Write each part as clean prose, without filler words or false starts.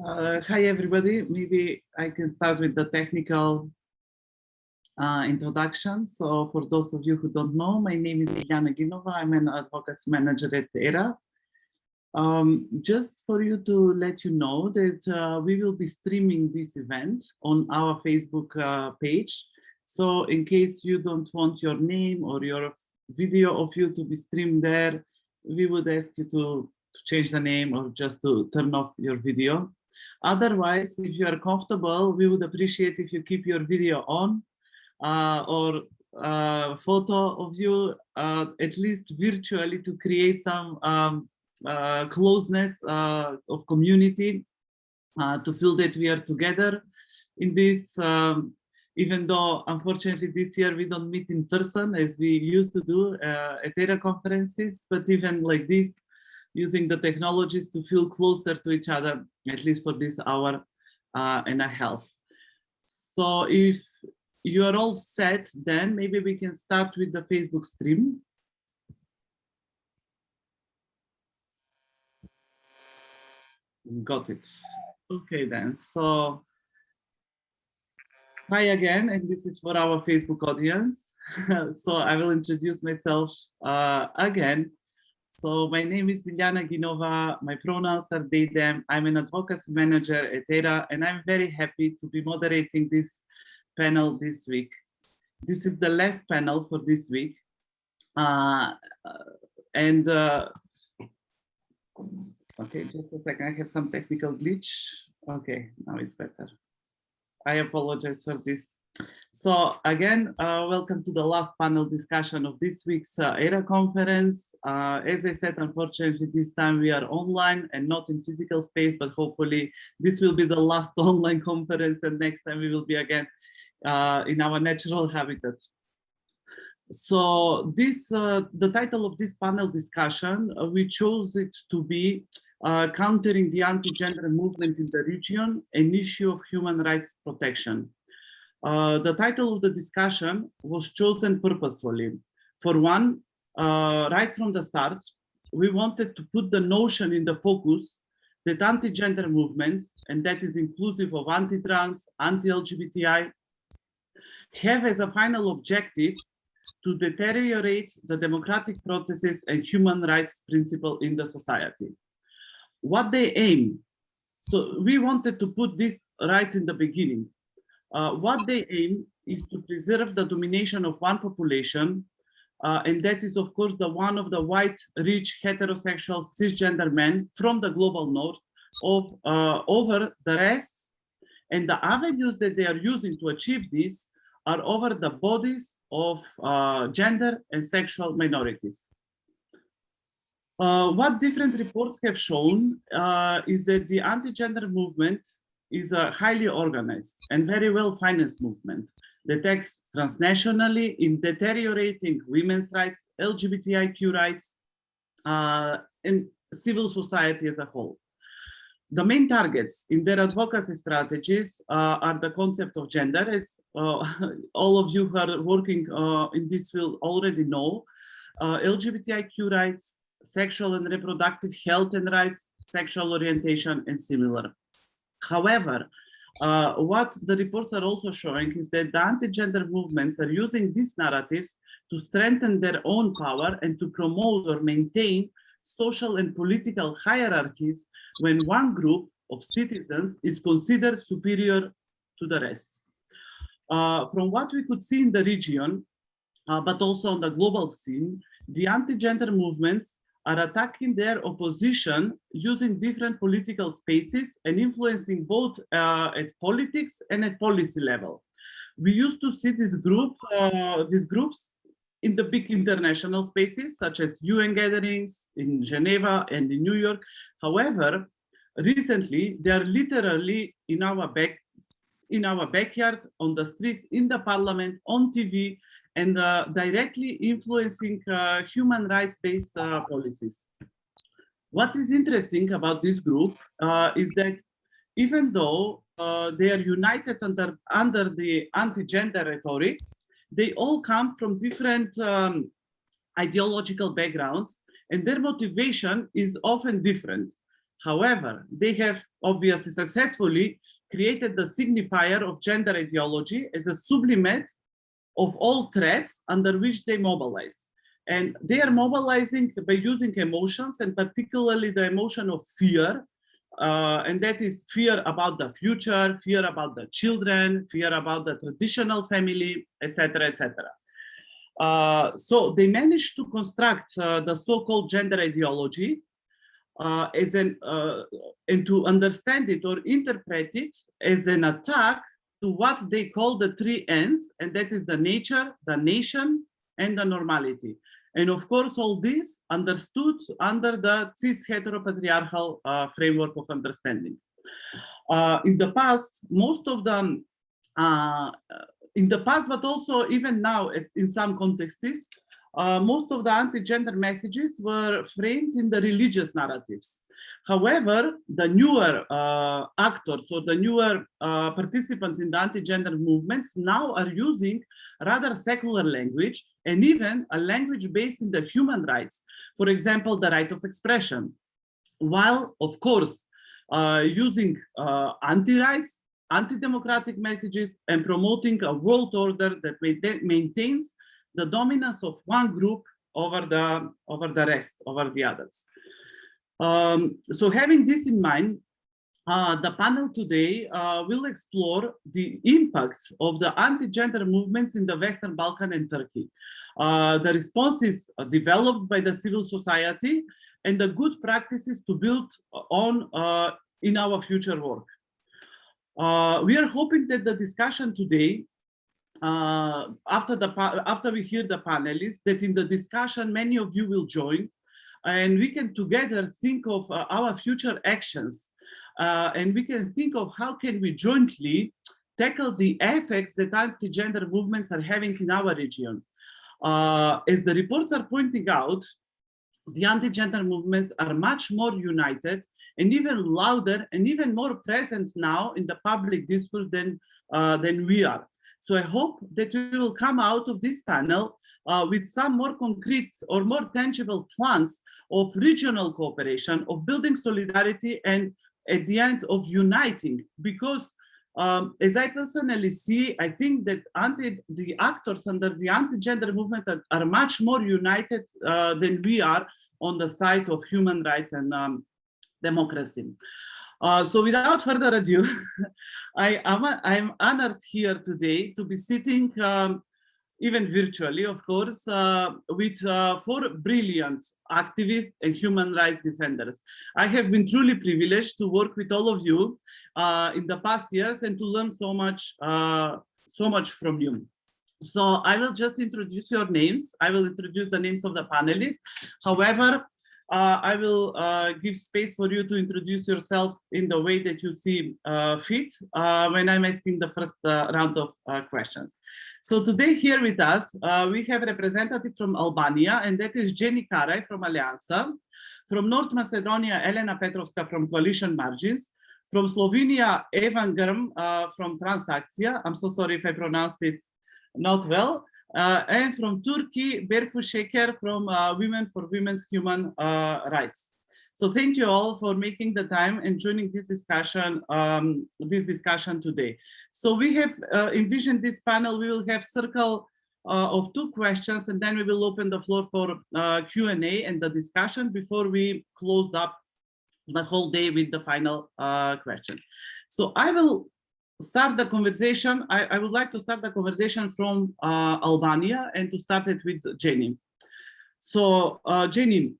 Hi, everybody. Maybe I can start with the technical introduction. So for those of you who don't know, my name is Biljana Ginova. I'm an advocacy manager at ERA. Just for you to let you know that we will be streaming this event on our Facebook page. So in case you don't want your name or your video of you to be streamed there, we would ask you to change the name or just to turn off your video. Otherwise, if you are comfortable, we would appreciate if you keep your video on or photo of you, at least virtually, to create some closeness of community, to feel that we are together in this, even though unfortunately this year we don't meet in person as we used to do at ERA conferences, but even like this, using the technologies to feel closer to each other, at least for this hour and a half. So if you are all set, then maybe we can start with the Facebook stream. Got it. Okay, then. So hi again, and this is for our Facebook audience. So I will introduce myself again. So my name is Biljana Ginova, my pronouns are they, them. I'm an advocacy manager at ERA, and I'm very happy to be moderating this panel this week. This is the last panel for this week. Okay, just a second, I have some technical glitch. Okay, now it's better. I apologize for this. So again, welcome to the last panel discussion of this week's ERA conference. As I said, unfortunately, this time we are online and not in physical space, but hopefully this will be the last online conference, and next time we will be again in our natural habitat. So this, the title of this panel discussion, we chose it to be countering the anti-gender movement in the region, an issue of human rights protection. The title of the discussion was chosen purposefully. For one, right from the start, we wanted to put the notion in the focus that anti-gender movements, and that is inclusive of anti-trans, anti-LGBTI, have as a final objective to deteriorate the democratic processes and human rights principle in the society. What they aim, so we wanted to put this right in the beginning. What they aim is to preserve the domination of one population, and that is, of course, the one of the white, rich, heterosexual, cisgender men from the global north over the rest. And the avenues that they are using to achieve this are over the bodies of gender and sexual minorities. What different reports have shown is that the anti-gender movement is a highly organized and very well-financed movement that acts transnationally in deteriorating women's rights, LGBTIQ rights, and civil society as a whole. The main targets in their advocacy strategies are the concept of gender, as all of you who are working in this field already know, LGBTIQ rights, sexual and reproductive health and rights, sexual orientation, and similar. However, what the reports are also showing is that the anti-gender movements are using these narratives to strengthen their own power and to promote or maintain social and political hierarchies when one group of citizens is considered superior to the rest. From what we could see in the region, but also on the global scene, the anti-gender movements are attacking their opposition using different political spaces and influencing both at politics and at policy level. We used to see these groups in the big international spaces, such as UN gatherings in Geneva and in New York. However, recently, they are literally in our backyard, on the streets, in the parliament, on TV, and directly influencing human rights-based policies. What is interesting about this group is that even though they are united under the anti-gender rhetoric, they all come from different ideological backgrounds, and their motivation is often different. However, they have obviously successfully created the signifier of gender ideology as a sublimate of all threats under which they mobilize. And they are mobilizing by using emotions, and particularly the emotion of fear. And that is fear about the future, fear about the children, fear about the traditional family, etc., etc. So they managed to construct the so-called gender ideology and to understand it or interpret it as an attack to what they call the three N's, and that is the nature, the nation, and the normality. And of course, all this understood under the cis-heteropatriarchal framework of understanding. In the past, most of them, in the past, but also even now in some contexts, most of the anti-gender messages were framed in the religious narratives. However, the newer actors or the newer participants in the anti-gender movements now are using rather secular language, and even a language based in the human rights. For example, the right of expression, while of course using anti-rights, anti-democratic messages, and promoting a world order that maintains the dominance of one group over the rest, over the others. So having this in mind, the panel today will explore the impact of the anti-gender movements in the Western Balkan and Turkey, the responses developed by the civil society, and the good practices to build on in our future work. We are hoping that the discussion today, after we hear the panelists, that in the discussion many of you will join, and we can together think of our future actions, and we can think of how can we jointly tackle the effects that anti-gender movements are having in our region. As the reports are pointing out, the anti-gender movements are much more united and even louder and even more present now in the public discourse than we are. So I hope that we will come out of this panel with some more concrete or more tangible plans of regional cooperation, of building solidarity, and at the end of uniting, because as I personally see, I think that the actors under the anti-gender movement are much more united than we are on the side of human rights and democracy. So without further ado, I'm honored here today to be sitting, even virtually, of course, with 4 brilliant activists and human rights defenders. I have been truly privileged to work with all of you in the past years and to learn so much from you. So I will just introduce your names. I will introduce the names of the panelists. However, I will give space for you to introduce yourself in the way that you see fit when I'm asking the first round of questions. So today here with us, we have a representative from Albania, and that is Jenny Karaj from Alianza. From North Macedonia, Elena Petrovska from Coalition Margins. From Slovenia, Evan Grm from Transakcija. I'm so sorry if I pronounced it not well. And from Turkey, Berfu Şeker from Women for Women's Human Rights. So thank you all for making the time and joining this discussion today. So we have envisioned this panel. We will have circle of 2 questions, and then we will open the floor for Q&A and the discussion before we close up the whole day with the final question. So I will start the conversation. I would like to start the conversation from Albania and to start it with Jenny. So Jenny,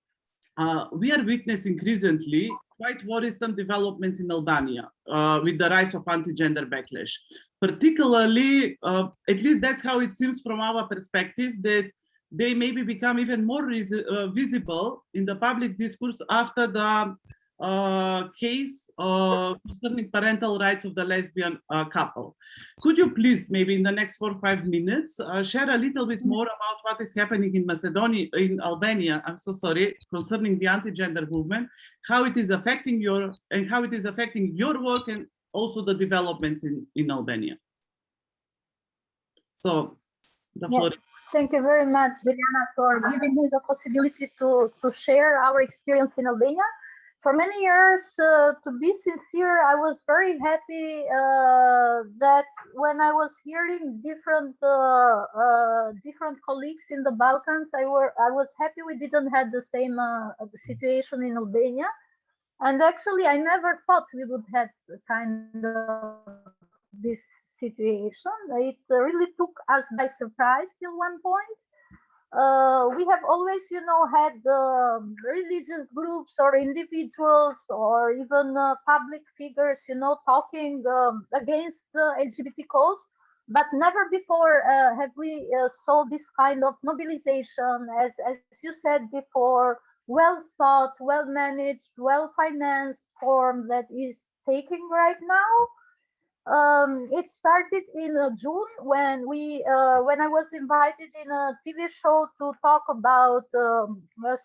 we are witnessing recently quite worrisome developments in Albania with the rise of anti-gender backlash. Particularly, at least that's how it seems from our perspective, that they maybe become even more visible in the public discourse after the case concerning parental rights of the lesbian couple. Could you please, maybe in the next 4 or 5 minutes, share a little bit more about what is happening in Albania, I'm so sorry, concerning the anti-gender movement, how it is affecting your work and also the developments in Albania. So the floor. Yes. Thank you very much, Diana, for giving me the possibility to share our experience in Albania. for many years, to be sincere, I was very happy that when I was hearing different colleagues in the Balkans, I was happy we didn't have the same situation in Albania. And actually, I never thought we would have kind of this situation. It really took us by surprise till one point. We have always, had religious groups or individuals or even public figures, talking against LGBT cause, but never before have we saw this kind of mobilization, as you said before, well thought, well managed, well financed form that is taking right now. It started in June when I was invited in a TV show to talk about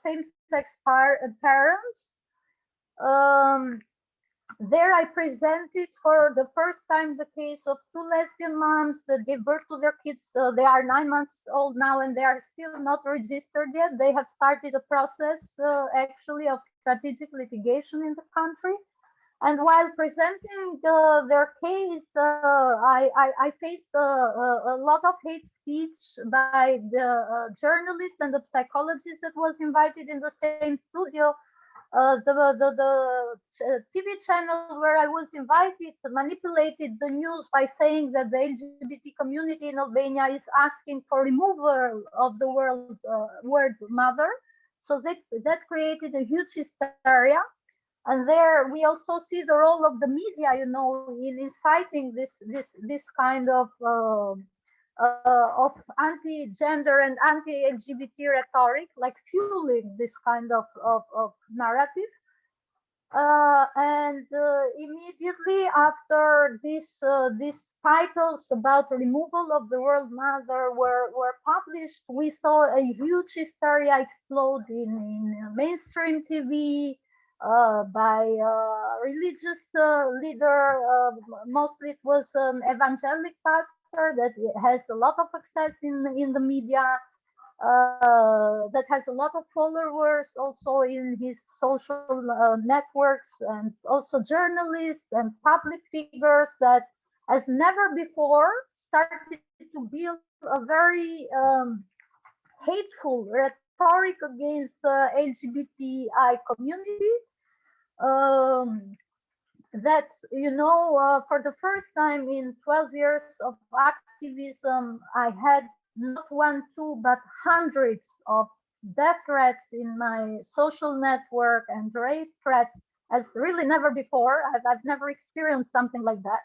same-sex parents. Um, there I presented for the first time the case of two lesbian moms that gave birth to their kids. They are 9 months old now and they are still not registered yet. They have started a process actually of strategic litigation in the country. And while presenting their case, I faced a lot of hate speech by the journalist and the psychologist that was invited in the same studio. The TV channel where I was invited manipulated the news by saying that the LGBT community in Albania is asking for removal of the word mother. So that created a huge hysteria. And there we also see the role of the media, in inciting this kind of anti-gender and anti-LGBT rhetoric, like fueling this kind of narrative. And immediately after these titles about removal of the word mother were published, we saw a huge hysteria explode in mainstream TV, by religious leader. Mostly it was an evangelic pastor that has a lot of access in the media, that has a lot of followers also in his social networks, and also journalists and public figures that, as never before, started to build a very hateful rhetoric against the LGBTI community. That, for the first time in 12 years of activism, I had not one, two, but hundreds of death threats in my social network and rape threats as really never before. I've never experienced something like that.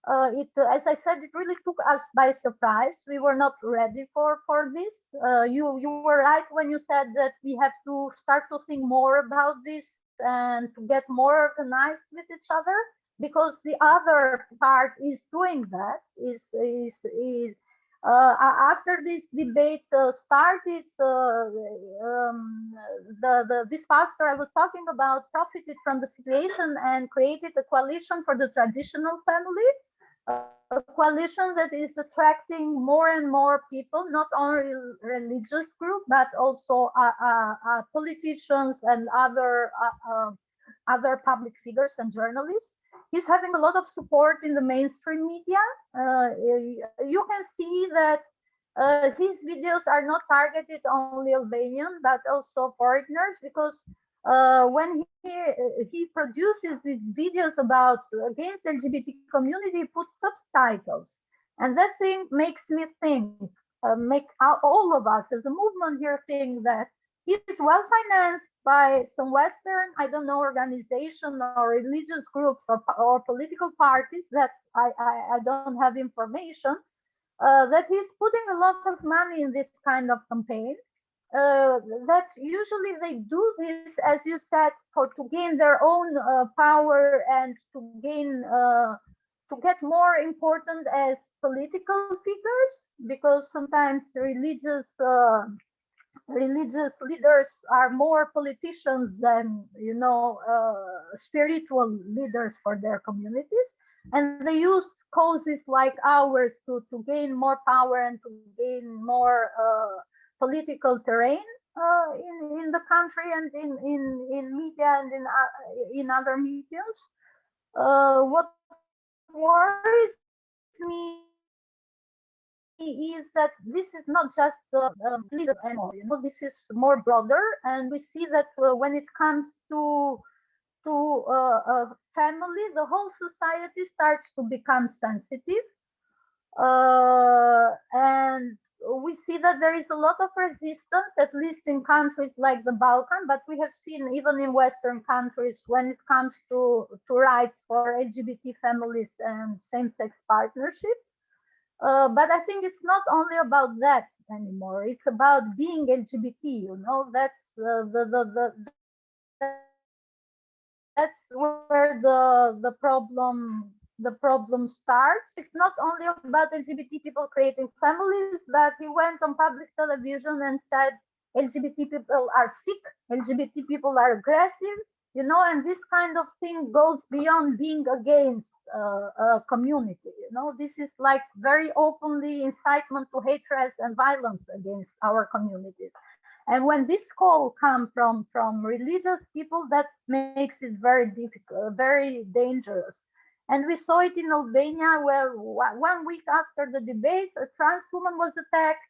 As I said, it really took us by surprise. We were not ready for this. You were right when you said that we have to start to think more about this and to get more organized with each other, because the other part is doing that. After this debate started, this pastor I was talking about profited from the situation and created a coalition for the traditional family, a coalition that is attracting more and more people, not only religious group, but also politicians and other public figures and journalists. He's having a lot of support in the mainstream media. You can see that his videos are not targeted only Albanian, but also foreigners, because when he produces these videos about against LGBT community, he puts subtitles, and that thing makes me think, make all of us as a movement here think that he's well financed by some Western, I don't know, organization or religious groups or political parties that I don't have information, that he's putting a lot of money in this kind of campaign. That usually they do this, as you said, to gain their own power and to get more important as political figures, because sometimes religious leaders are more politicians than spiritual leaders for their communities, and they use causes like ours to gain more power and to gain more political terrain. in the country and in media and in other mediums. What worries me is that this is not just leader anymore. You know, this is more broader, and we see that when it comes to family, the whole society starts to become sensitive, and we see that there is a lot of resistance, at least in countries like the Balkan, but we have seen even in Western countries when it comes to rights for LGBT families and same-sex partnership. But I think it's not only about that anymore. It's about being LGBT. You know, that's that's where the problem starts. It's not only about LGBT people creating families, but he went on public television and said LGBT people are sick, LGBT people are aggressive, you know, and this kind of thing goes beyond being against a community. You know, this is like very openly incitement to hatred and violence against our communities. And when this call comes from religious people, that makes it very difficult, very dangerous. And we saw it in Albania, where 1 week after the debates, a trans woman was attacked.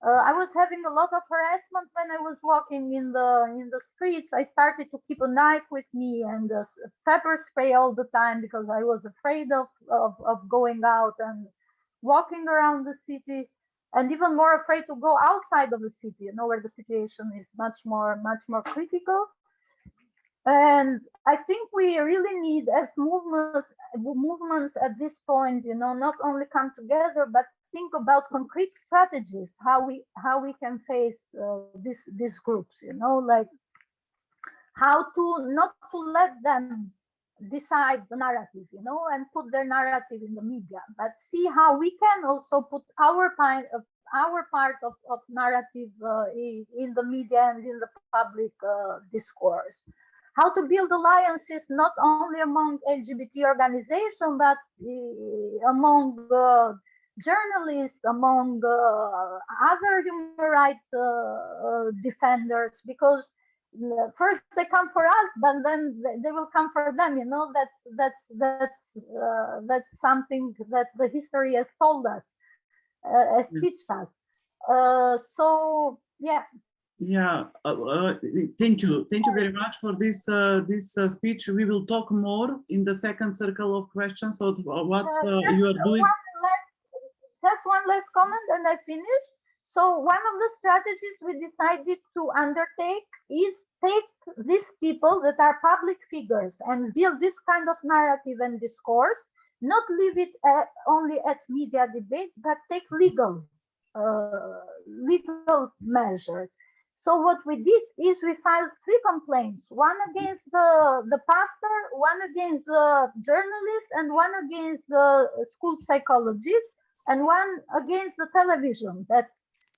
I was having a lot of harassment when I was walking in the streets. I started to keep a knife with me and pepper spray all the time because I was afraid of going out and walking around the city, and even more afraid to go outside of the city, you know, where the situation is much more critical. And I think we really need, as movements at this point, you know, not only come together but think about concrete strategies how we can face these groups, you know, like how to not to let them decide the narrative, you know, and put their narrative in the media, but see how we can also put our part of narrative in the media and in the public discourse. How to build alliances not only among LGBT organizations, but among journalists, among other human rights defenders, because first they come for us, but then they will come for them. You know, that's something that the history has told us, has teached us. So yeah. Yeah, thank you very much for this speech. We will talk more in the second circle of questions. So what you are doing? Just one last comment, and I finish. So one of the strategies we decided to undertake is take these people that are public figures and build this kind of narrative and discourse, not leave it only at media debate, but take legal measures. So what we did is we filed 3 complaints: one against the pastor, one against the journalist, and one against the school psychologist, and one against the television that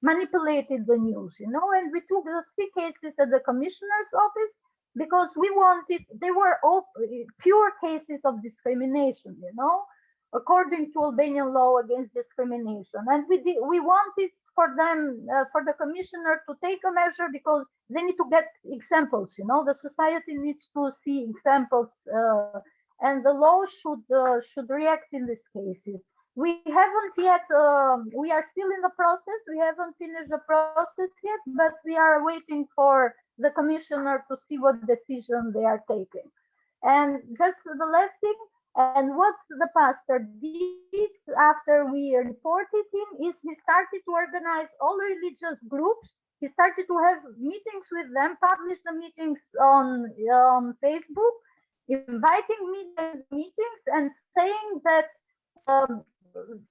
manipulated the news, you know. And we took the 3 cases at the commissioner's office because we wanted, they were all pure cases of discrimination, you know, according to Albanian law against discrimination. And we wanted for them, for the commissioner to take a measure because they need to get examples, you know, the society needs to see examples, and the law should react in these cases. We haven't yet, we are still in the process. We haven't finished the process yet, but we are waiting for the commissioner to see what decision they are taking. And just the last thing, and what the pastor did after we reported him is he started to organize all religious groups. He started to have meetings with them, publish the meetings on Facebook, inviting meetings and saying that,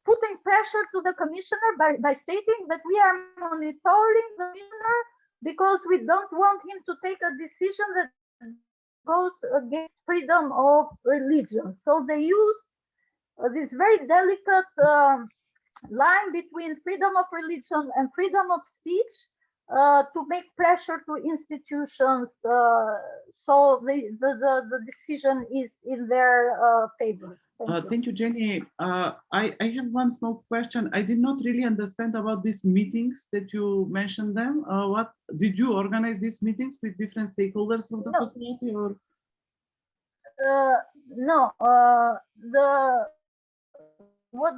putting pressure to the commissioner by stating that we are monitoring the commissioner because we don't want him to take a decision that goes against freedom of religion. So they use this very delicate line between freedom of religion and freedom of speech to make pressure to institutions, so the decision is in their favor. Thank you, Jenny. I have one small question. I did not really understand about these meetings that you mentioned them. What did you organize these meetings with different stakeholders of the society, or? No, what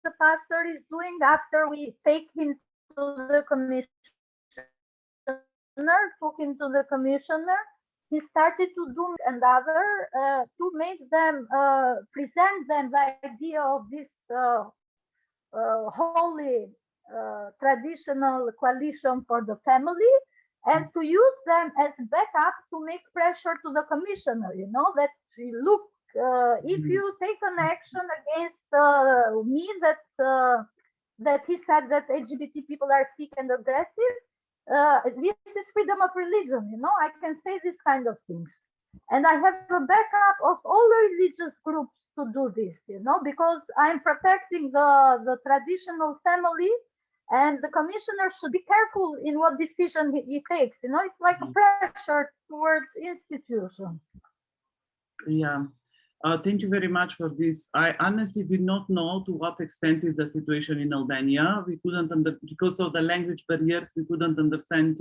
the pastor is doing after we take him to the commissioner, he started to do and other to make them present them the idea of this holy traditional coalition for the family, and to use them as backup to make pressure to the commissioner, you know, that look, if you take an action against me, that he said that LGBT people are sick and aggressive, this is freedom of religion, you know, I can say this kind of things. And I have a backup of all the religious groups to do this, you know, because I'm protecting the traditional family, and the commissioner should be careful in what decision he takes, you know, it's like a pressure towards institution. Yeah. Thank you very much for this. I honestly did not know to what extent is the situation in Albania. We couldn't because of the language barriers, we couldn't understand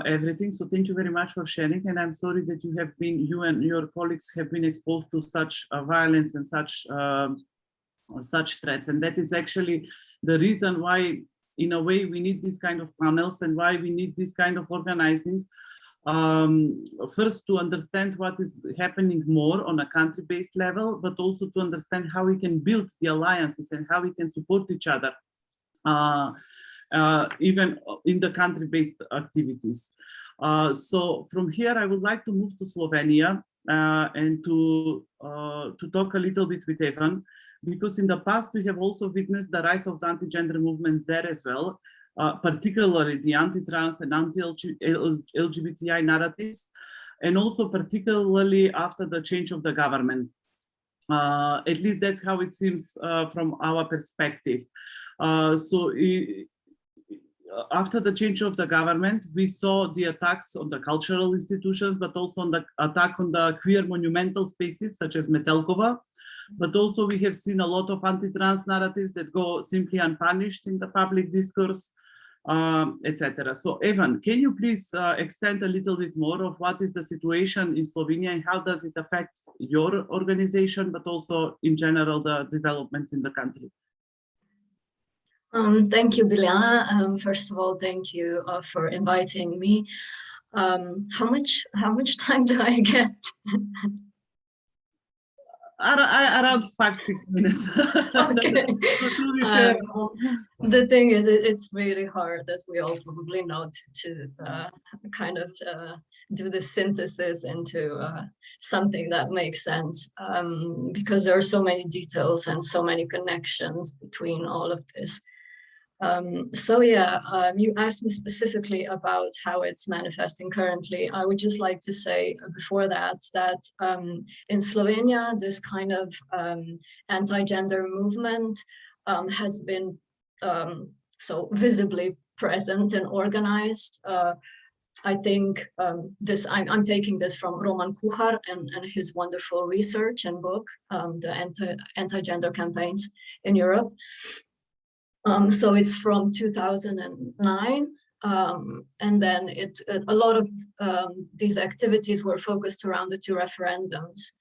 everything. So thank you very much for sharing. And I'm sorry that you and your colleagues have been exposed to such violence and such threats. And that is actually the reason why, in a way, we need these kind of panels and why we need this kind of organizing. First, to understand what is happening more on a country-based level, but also to understand how we can build the alliances and how we can support each other, even in the country-based activities. So from here, I would like to move to Slovenia and to talk a little bit with Evan, because in the past, we have also witnessed the rise of the anti-gender movement there as well. Particularly the anti-trans and anti-LGBTI narratives, and also particularly after the change of the government. At least that's how it seems from our perspective. After the change of the government, we saw the attacks on the cultural institutions, but also on the attack on the queer monumental spaces, such as Metelkova. But also we have seen a lot of anti-trans narratives that go simply unpunished in the public discourse, etc. So Evan, can you please extend a little bit more of what is the situation in Slovenia and how does it affect your organization, but also in general the developments in the country? Thank you, Biljana. First of all, thank you for inviting me. How much time do I get? Around 5-6 minutes. Okay. The thing is, it's really hard, as we all probably know, to kind of do the synthesis into something that makes sense, because there are so many details and so many connections between all of this. So yeah, you asked me specifically about how it's manifesting currently. I would just like to say before that in Slovenia, this kind of anti-gender movement has been so visibly present and organized. I think I'm taking this from Roman Kuhar and his wonderful research and book, the anti-gender campaigns in Europe. So it's from 2009, and then a lot of these activities were focused around the two referendums.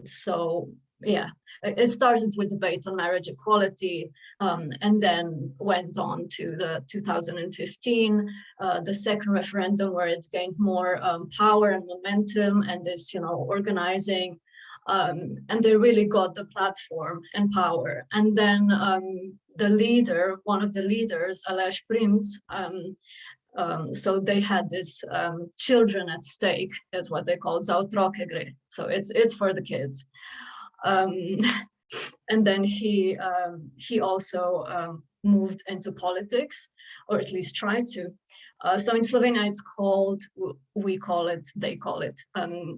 So yeah, it started with debate on marriage equality, and then went on to the 2015, the second referendum, where it gained more power and momentum and is, you know, organizing. And they really got the platform and power. And then the leader, one of the leaders, Aleš Primc, so they had this children at stake, is what they call za otroke gre. So it's for the kids. And then he also moved into politics, or at least tried to. So in Slovenia, it's called, they call it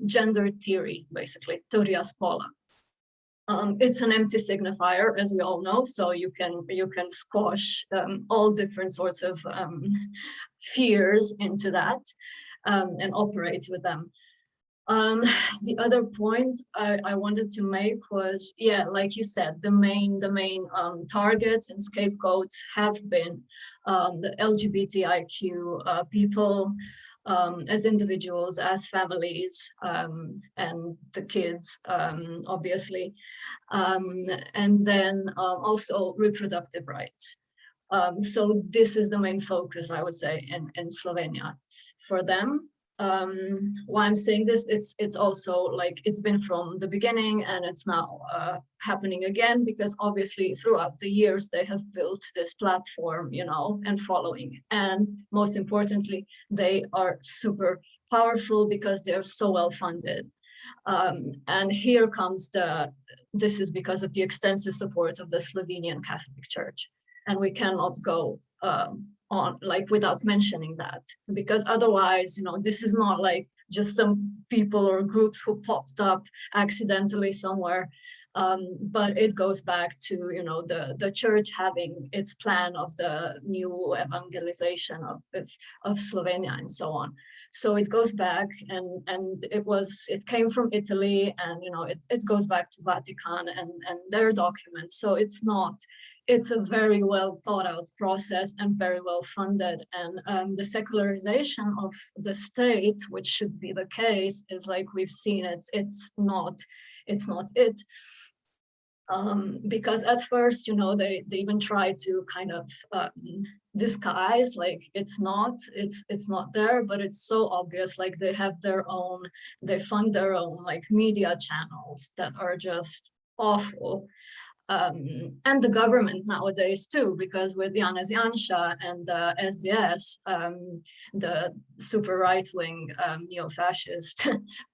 gender theory, basically, teoria spola. It's an empty signifier, as we all know, so you can squash all different sorts of fears into that and operate with them. The other point I wanted to make was, yeah, like you said, the main targets and scapegoats have been the LGBTIQ people, as individuals, as families, and the kids, obviously, and then also reproductive rights. So this is the main focus, I would say, in Slovenia for them. Why I'm saying this, it's also like it's been from the beginning, and it's now happening again, because obviously throughout the years they have built this platform, you know, and following, and most importantly, they are super powerful because they're so well funded. And here comes this is because of the extensive support of the Slovenian Catholic Church, and we cannot go on like without mentioning that, because otherwise, you know, this is not like just some people or groups who popped up accidentally somewhere, but it goes back to, you know, the church having its plan of the new evangelization of Slovenia and so on. So it goes back, and it came from Italy, and you know, it goes back to Vatican and their documents. So it's a very well thought out process and very well funded. And the secularization of the state, which should be the case, is like we've seen it's not it. Because at first, you know, they even try to kind of disguise, like it's not there, but it's so obvious. Like they fund their own like media channels that are just awful. And the government nowadays too, because with Janez Janša and the SDS, the super right-wing neo-fascist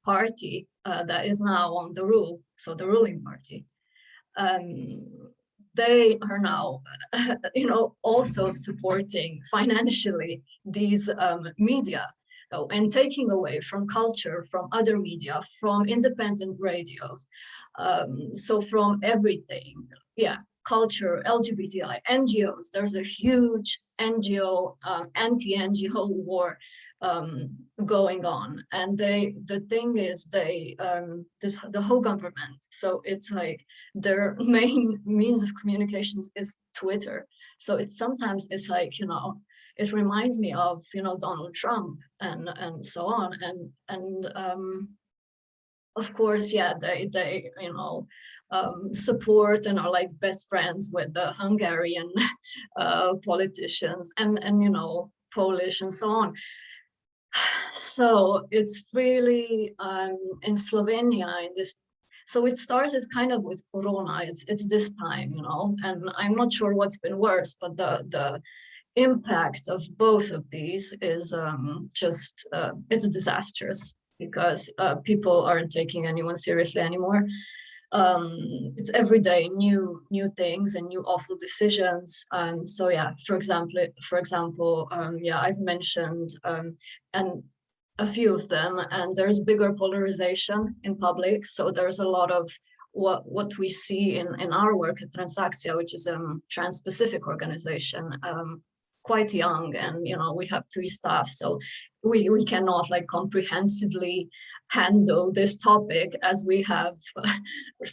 party that is now on the rule, so the ruling party, they are now, you know, also supporting financially these media, and taking away from culture, from other media, from independent radios, so from everything, yeah, culture, LGBTI, NGOs. There's a huge NGO, anti-NGO war going on, and the thing is, the whole government, so it's like their main means of communications is Twitter. So sometimes it's like, you know, it reminds me of, you know, Donald Trump and so on, and of course, yeah, they you know, support and are like best friends with the Hungarian politicians and you know, Polish and so on. So it's really in Slovenia, in this, so it started kind of with Corona. It's this time, you know, and I'm not sure what's been worse, but the impact of both of these is just it's disastrous, because people aren't taking anyone seriously anymore. It's every day new things and new awful decisions. So yeah, for example, yeah, I've mentioned and a few of them, and there's bigger polarization in public. So there's a lot of what we see in our work at Transakcja, which is a trans-Pacific organization, quite young, and you know, we have 3 staff, so we cannot like comprehensively handle this topic as we have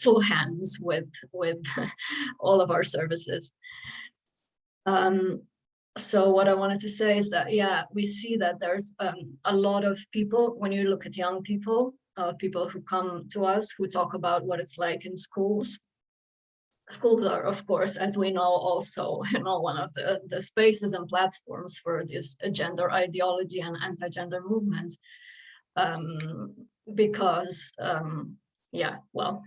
full hands with all of our services. So what I wanted to say is that, yeah, we see that there's a lot of people, when you look at young people, people who come to us, who talk about what it's like in schools. Schools are, of course, as we know, also, you know, one of the spaces and platforms for this gender ideology and anti-gender movements, because, yeah, well,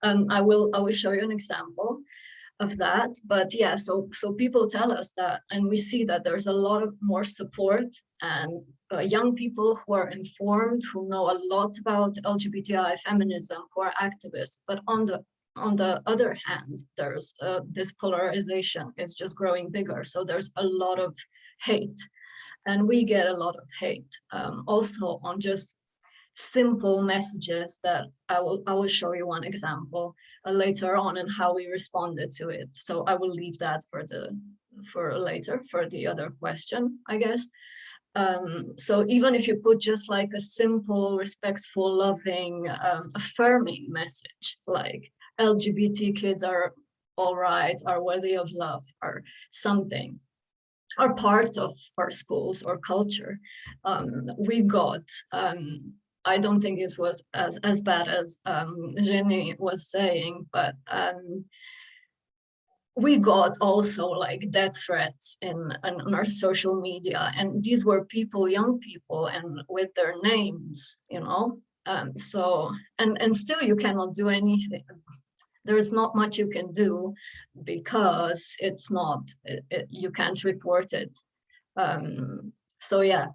I will show you an example of that. But yeah, so people tell us that, and we see that there's a lot of more support, and young people who are informed, who know a lot about LGBTI feminism, who are activists. But on the other hand, there's this polarization is just growing bigger. So there's a lot of hate, and we get a lot of hate also on just simple messages that I will show you one example later on and how we responded to it. So I will leave that for later, for the other question, I guess. So even if you put just like a simple, respectful, loving, affirming message, like LGBT kids are all right, are worthy of love, or something, are part of our schools or culture, we got, I don't think it was as bad as Jenny was saying, but we got also like death threats on our social media, and these were people, young people, and with their names, you know. So and still you cannot do anything. There is not much you can do because it's not, you can't report it. So yeah.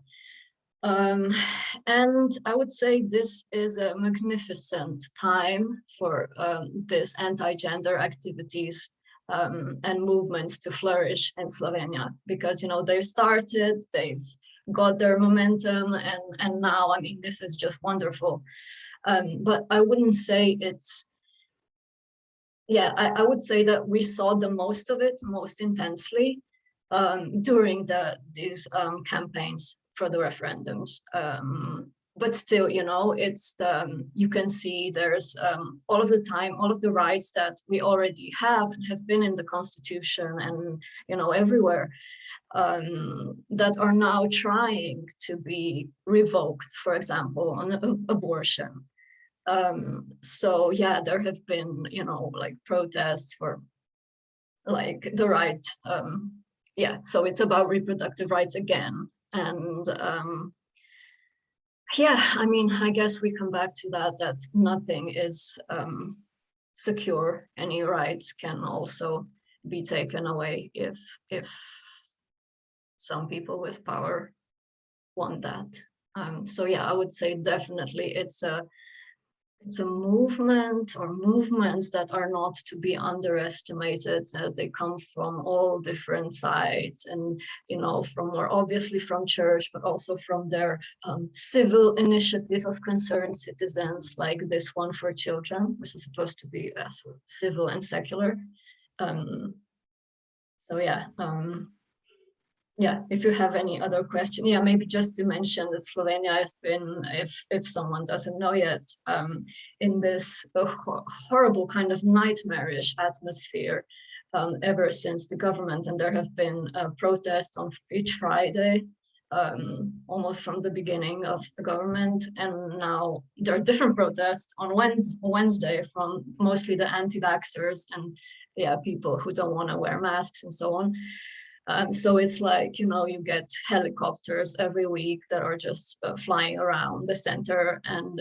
And I would say this is a magnificent time for this anti-gender activities and movements to flourish in Slovenia, because, you know, they started, they've got their momentum, and now, I mean, this is just wonderful. But I wouldn't say it's, yeah, I would say that we saw the most of it most intensely during these campaigns for the referendums. But still, you know, it's you can see there's all of the time, all of the rights that we already have and have been in the constitution and, you know, everywhere, that are now trying to be revoked, for example, on abortion. So yeah, there have been, you know, like protests for like the right, yeah, so it's about reproductive rights again. And yeah, I mean, I guess we come back to that nothing is secure. Any rights can also be taken away if some people with power want that. So yeah, I would say definitely it's a movement, or movements that are not to be underestimated, as they come from all different sides, and, you know, from more obviously from church, but also from their civil initiative of concerned citizens, like this one for children, which is supposed to be civil and secular. So yeah. Yeah, if you have any other question, yeah, maybe just to mention that Slovenia has been, if someone doesn't know yet, in this horrible kind of nightmarish atmosphere ever since the government, and there have been protests on each Friday, almost from the beginning of the government, and now there are different protests on Wednesday from mostly the anti-vaxxers and, yeah, people who don't want to wear masks and so on. So it's like, you know, you get helicopters every week that are just flying around the center, and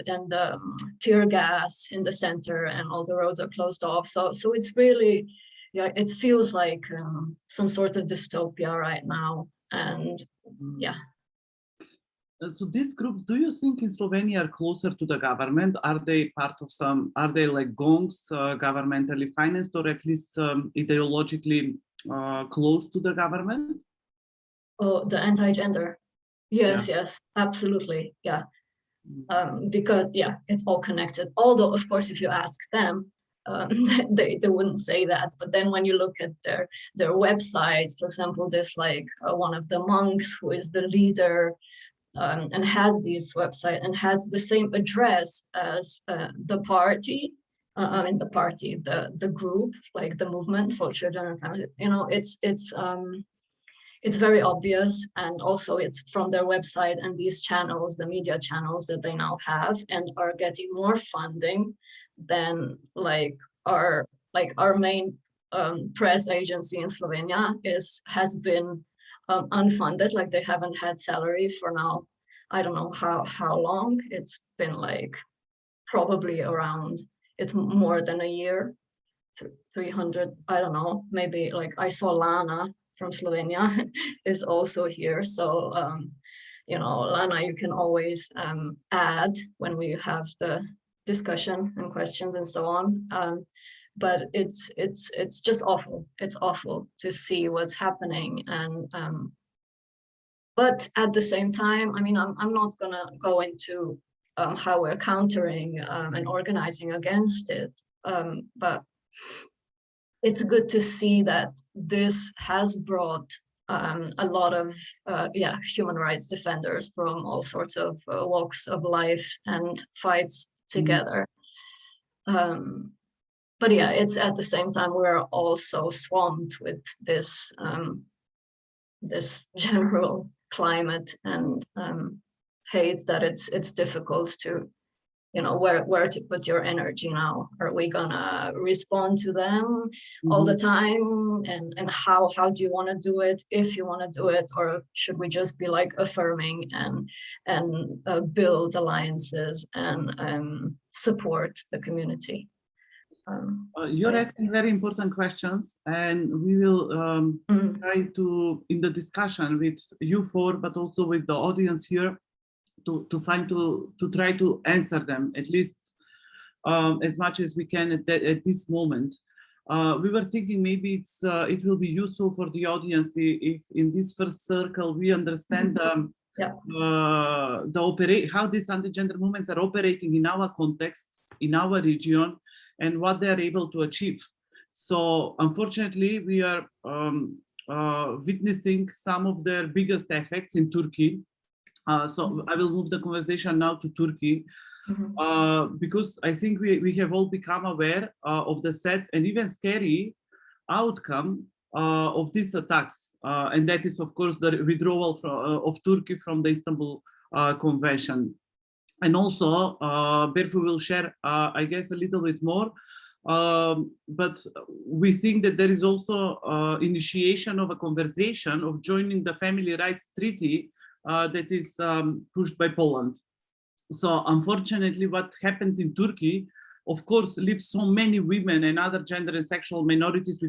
tear gas in the center, and all the roads are closed off. So it's really, yeah, it feels like some sort of dystopia right now. And yeah. So these groups, do you think in Slovenia are closer to the government? Are they part of are they like gongs, governmentally financed, or at least ideologically close to the government? Oh, the anti-gender. Yes, Yeah. yes, absolutely. Yeah. Because, yeah, it's all connected. Although, of course, if you ask them, they wouldn't say that. But then when you look at their websites, for example, there's like one of the monks who is the leader, and has this website and has the same address as the party. I mean, the group, like the movement for children and families. You know, it's very obvious, and also it's from their website and these channels, the media channels that they now have, and are getting more funding than like our main press agency in Slovenia has been unfunded. Like, they haven't had salary for now, I don't know how long. It's been like probably around, it's more than a year, 300, I don't know, maybe. Like, I saw Lana from Slovenia is also here. So, you know, Lana, you can always add when we have the discussion and questions and so on. But it's just awful. It's awful to see what's happening. And but at the same time, I mean, I'm not gonna go into how we're countering and organizing against it. But it's good to see that this has brought a lot of human rights defenders from all sorts of walks of life and fights together. But yeah, it's at the same time we're also swamped with this this general climate and hate that it's difficult to, you know, where to put your energy now. Are we gonna respond to them all the time, and how do you want to do it, if you want to do it, or should we just be like affirming and build alliances and support the community? You're asking very important questions, and we will try to, in the discussion with you four, but also with the audience here, to try to answer them at least as much as we can at this moment. We were thinking maybe it will be useful for the audience if in this first circle we understand how these anti-gender movements are operating in our context, in our region, and what they are able to achieve. So unfortunately, we are witnessing some of their biggest effects in Turkey. So I will move the conversation now to Turkey, because I think we have all become aware of the sad and even scary outcome of these attacks. And that is, of course, the withdrawal of Turkey from the Istanbul Convention. And also, Berfu will share, I guess, a little bit more. But we think that there is also initiation of a conversation of joining the Family Rights Treaty that is pushed by Poland. So unfortunately, what happened in Turkey, of course, leaves so many women and other gender and sexual minorities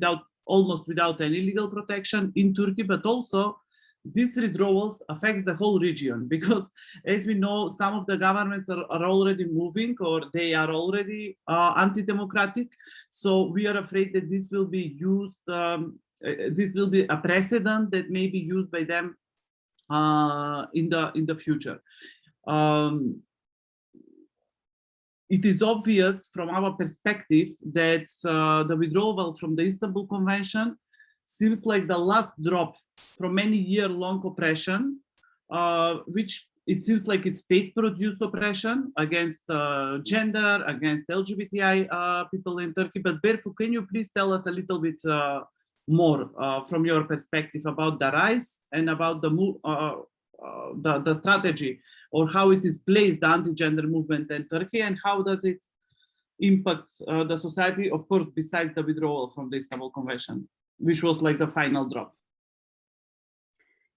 almost without any legal protection in Turkey, but also these withdrawals affects the whole region, because as we know, some of the governments are already moving, or they are already anti-democratic. So we are afraid that this will be used, this will be a precedent that may be used by them in the future. It is obvious from our perspective that the withdrawal from the Istanbul Convention seems like the last drop from many year-long oppression, which it seems like it's state-produced oppression against gender, against LGBTI people in Turkey. But Berfu, can you please tell us a little bit more from your perspective about the rise and about the strategy, or how it is placed, the anti-gender movement in Turkey, and how does it impact the society, of course, besides the withdrawal from the Istanbul Convention, which was like the final drop?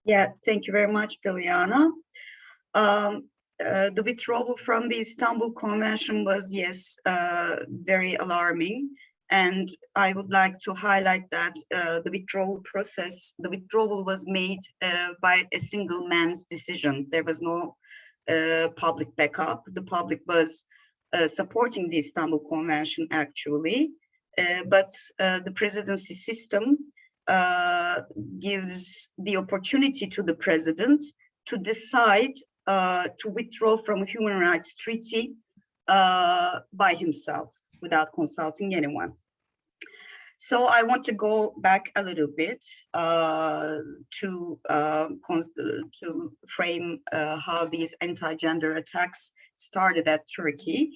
Yeah, thank you very much, Biljana. The withdrawal from the Istanbul Convention was, yes, very alarming. And I would like to highlight that the withdrawal was made by a single man's decision. There was no public backup. The public was supporting the Istanbul Convention, actually. But the presidency system gives the opportunity to the president to decide to withdraw from a human rights treaty by himself, without consulting anyone. So I want to go back a little bit to frame how these anti-gender attacks started at Turkey.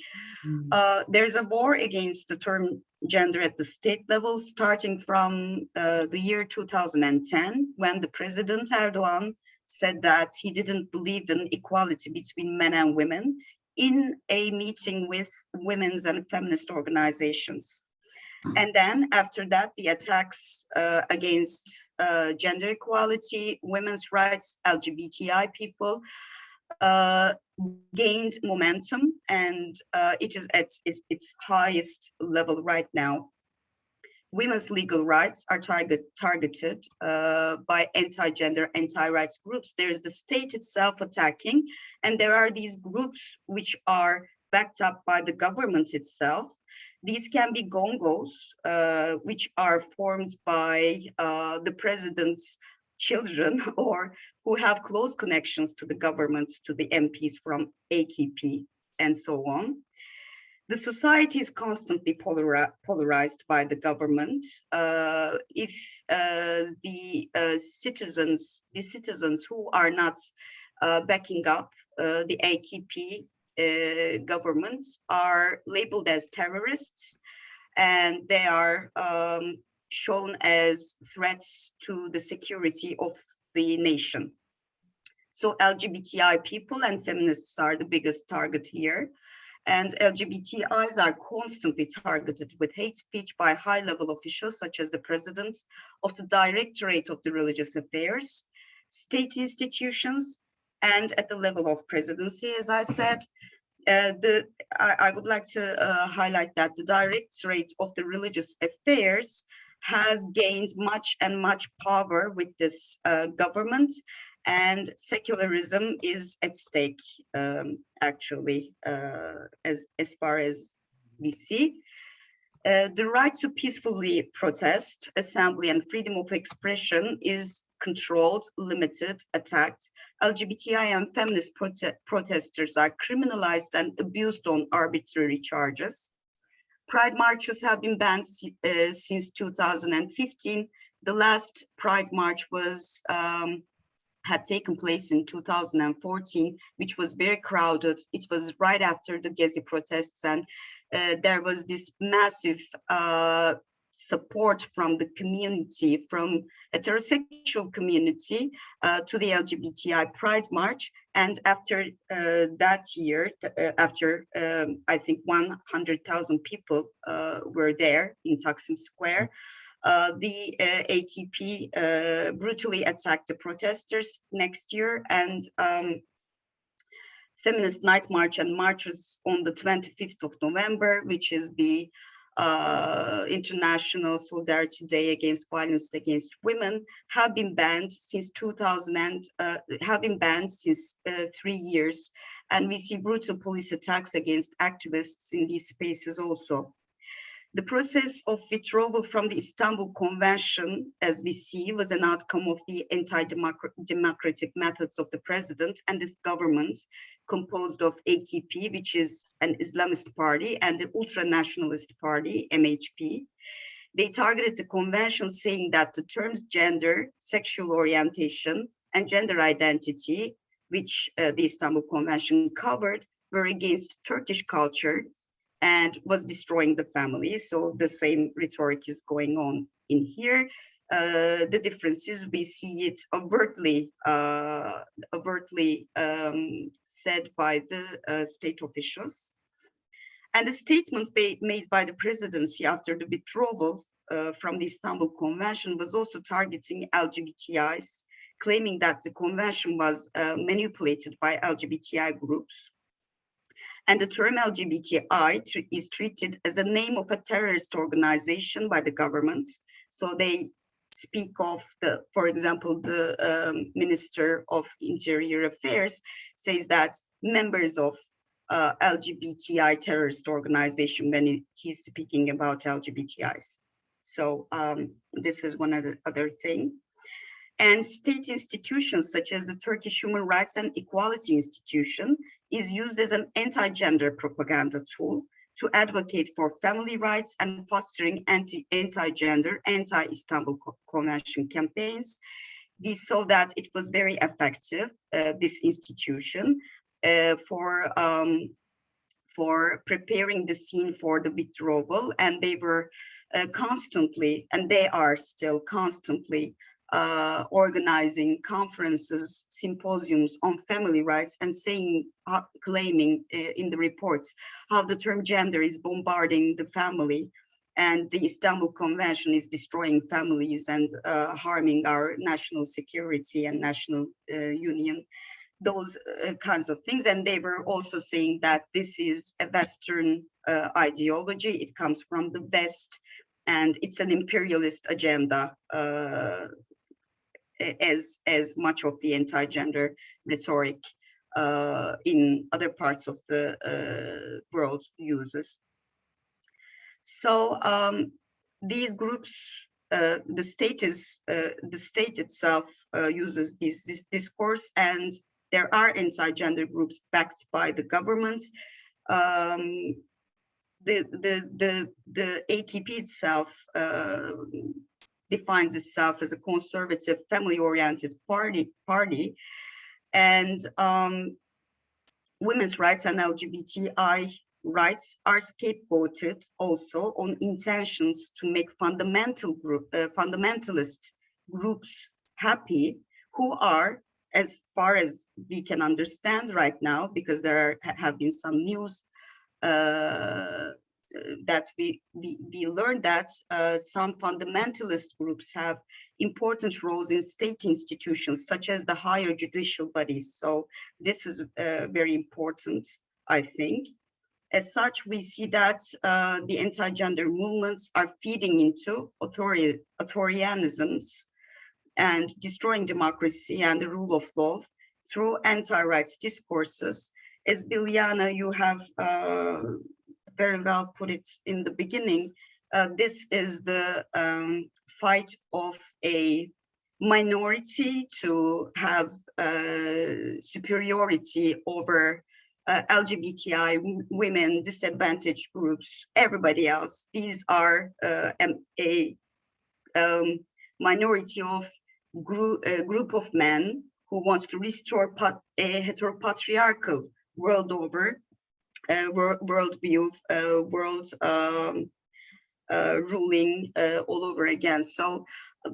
There's a war against the term gender at the state level, starting from the year 2010, when the President Erdogan said that he didn't believe in equality between men and women in a meeting with women's and feminist organizations. And then after that, the attacks against gender equality, women's rights, LGBTI people gained momentum, and it is at its highest level right now. Women's legal rights are targeted by anti-gender, anti-rights groups. There is the state itself attacking, and there are these groups which are backed up by the government itself. These can be gongos, which are formed by the president's children, or who have close connections to the government, to the MPs from AKP. and so on. The society is constantly polarized by the government. If the citizens who are not backing up the AKP government are labeled as terrorists, and they are shown as threats to the security of the nation. So LGBTI people and feminists are the biggest target here. And LGBTIs are constantly targeted with hate speech by high-level officials, such as the president of the Directorate of the Religious Affairs, state institutions, and at the level of presidency, as I said. I would like to highlight that the Directorate of the Religious Affairs has gained much power with this government, and secularism is at stake, actually, as far as we see. The right to peacefully protest, assembly, and freedom of expression is controlled, limited, attacked. LGBTI and feminist protesters are criminalized and abused on arbitrary charges. Pride marches have been banned since 2015. The last Pride march was had taken place in 2014, which was very crowded. It was right after the Gezi protests, and there was this massive support from the community, from heterosexual community to the LGBTI Pride March. And after that year, after I think 100,000 people were there in Taksim Square, the AKP brutally attacked the protesters next year, and Feminist Night March and marches on the 25th of November, which is the International Solidarity Day Against Violence Against Women, have been banned since 2000 and have been banned since 3 years, and we see brutal police attacks against activists in these spaces also. The process of withdrawal from the Istanbul Convention, as we see, was an outcome of the anti-democratic methods of the president and this government, composed of AKP, which is an Islamist party, and the ultra-nationalist party, MHP. They targeted the convention, saying that the terms gender, sexual orientation, and gender identity, which the Istanbul Convention covered, were against Turkish culture and was destroying the family. So the same rhetoric is going on in here. The difference is we see it overtly said by the state officials. And the statement made by the presidency after the withdrawal from the Istanbul Convention was also targeting LGBTIs, claiming that the convention was manipulated by LGBTI groups. And the term LGBTI is treated as a name of a terrorist organization by the government. So they speak of the, for example, the Minister of Interior Affairs says that members of LGBTI terrorist organization when he's speaking about LGBTIs. So this is one other thing. And state institutions such as the Turkish Human Rights and Equality Institution is used as an anti-gender propaganda tool to advocate for family rights and fostering anti-gender, anti-Istanbul Convention campaigns. We saw that it was very effective, this institution, for preparing the scene for the withdrawal, and they were constantly, and they are still constantly organizing conferences, symposiums on family rights, and saying, claiming in the reports how the term gender is bombarding the family, and the Istanbul Convention is destroying families and harming our national security and national union, those kinds of things. And they were also saying that this is a Western ideology. It comes from the West, and it's an imperialist agenda, as much of the anti-gender rhetoric in other parts of the world uses. So these groups, the state itself uses this discourse, and there are anti-gender groups backed by the government. The AKP itself defines itself as a conservative, family-oriented party, and women's rights and LGBTI rights are scapegoated also on intentions to make fundamentalist groups happy, who are, as far as we can understand right now, because there have been some news that we learned that some fundamentalist groups have important roles in state institutions, such as the higher judicial bodies. So this is very important, I think. As such, we see that the anti-gender movements are feeding into authoritarianisms and destroying democracy and the rule of law through anti-rights discourses. As Biljana, you have very well put it in the beginning, this is the fight of a minority to have superiority over LGBTI women, disadvantaged groups, everybody else. These are a minority of group of men who wants to restore a heteropatriarchal world over, worldview, world ruling all over again. So,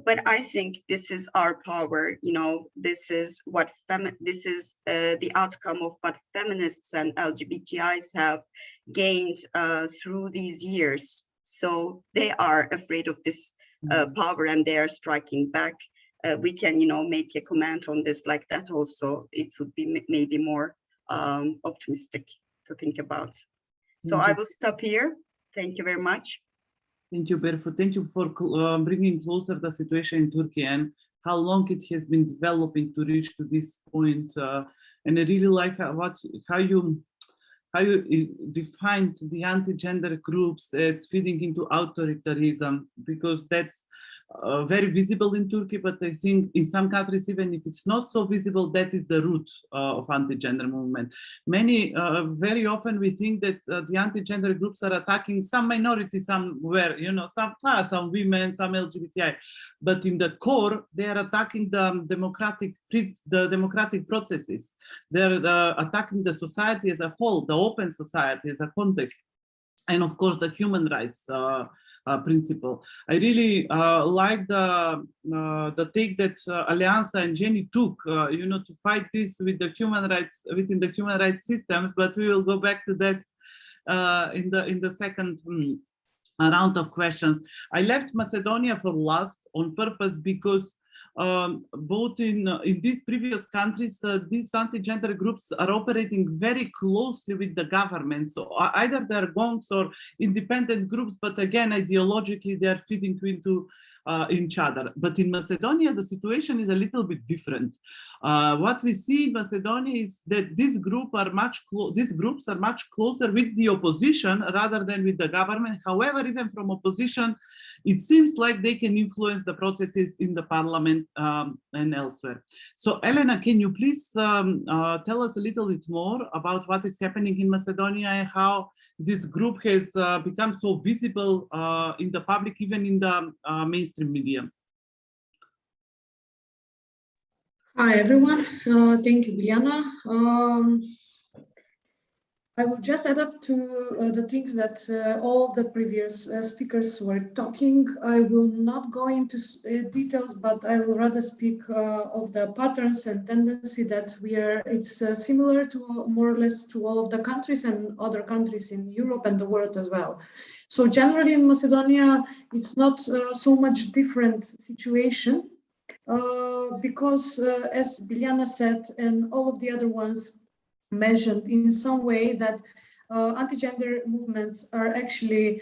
but I think this is our power. You know, this is what the outcome of what feminists and LGBTIs have gained through these years. So they are afraid of this power, and they are striking back. We can, you know, make a comment on this like that also. It would be maybe more optimistic to think about. So I will stop here. Thank you very much. Thank you, Berfu. Thank you for bringing closer the situation in Turkey and how long it has been developing to reach to this point. And I really like how you defined the anti-gender groups as feeding into authoritarianism, because that's very visible in Turkey, but I think in some countries, even if it's not so visible, that is the root of anti-gender movement. Very often we think that the anti-gender groups are attacking some minority somewhere, you know, some women, some LGBTI, but in the core, they are attacking the democratic processes. They're attacking the society as a whole, the open society as a context, and of course the human rights principle. I really like the take that Alianza and Jenny took, you know, to fight this with the human rights, within the human rights systems, but we will go back to that in the second round of questions. I left Macedonia for last on purpose because both in these previous countries, these anti-gender groups are operating very closely with the government. So either they're gongs or independent groups, but again, ideologically, they're feeding into each other. But in Macedonia, the situation is a little bit different. What we see in Macedonia is that these groups are much closer with the opposition rather than with the government. However, even from opposition, it seems like they can influence the processes in the parliament and elsewhere. So Elena, can you please tell us a little bit more about what is happening in Macedonia and how this group has become so visible in the public, even in the mainstream media? Hi, everyone. Thank you, Biljana. I will just add up to the things that all the previous speakers were talking. I will not go into details, but I will rather speak of the patterns and tendency that it's similar to more or less to all of the countries and other countries in Europe and the world as well. So generally in Macedonia, it's not so much different situation because as Biljana said, and all of the other ones mentioned in some way, that anti-gender movements are actually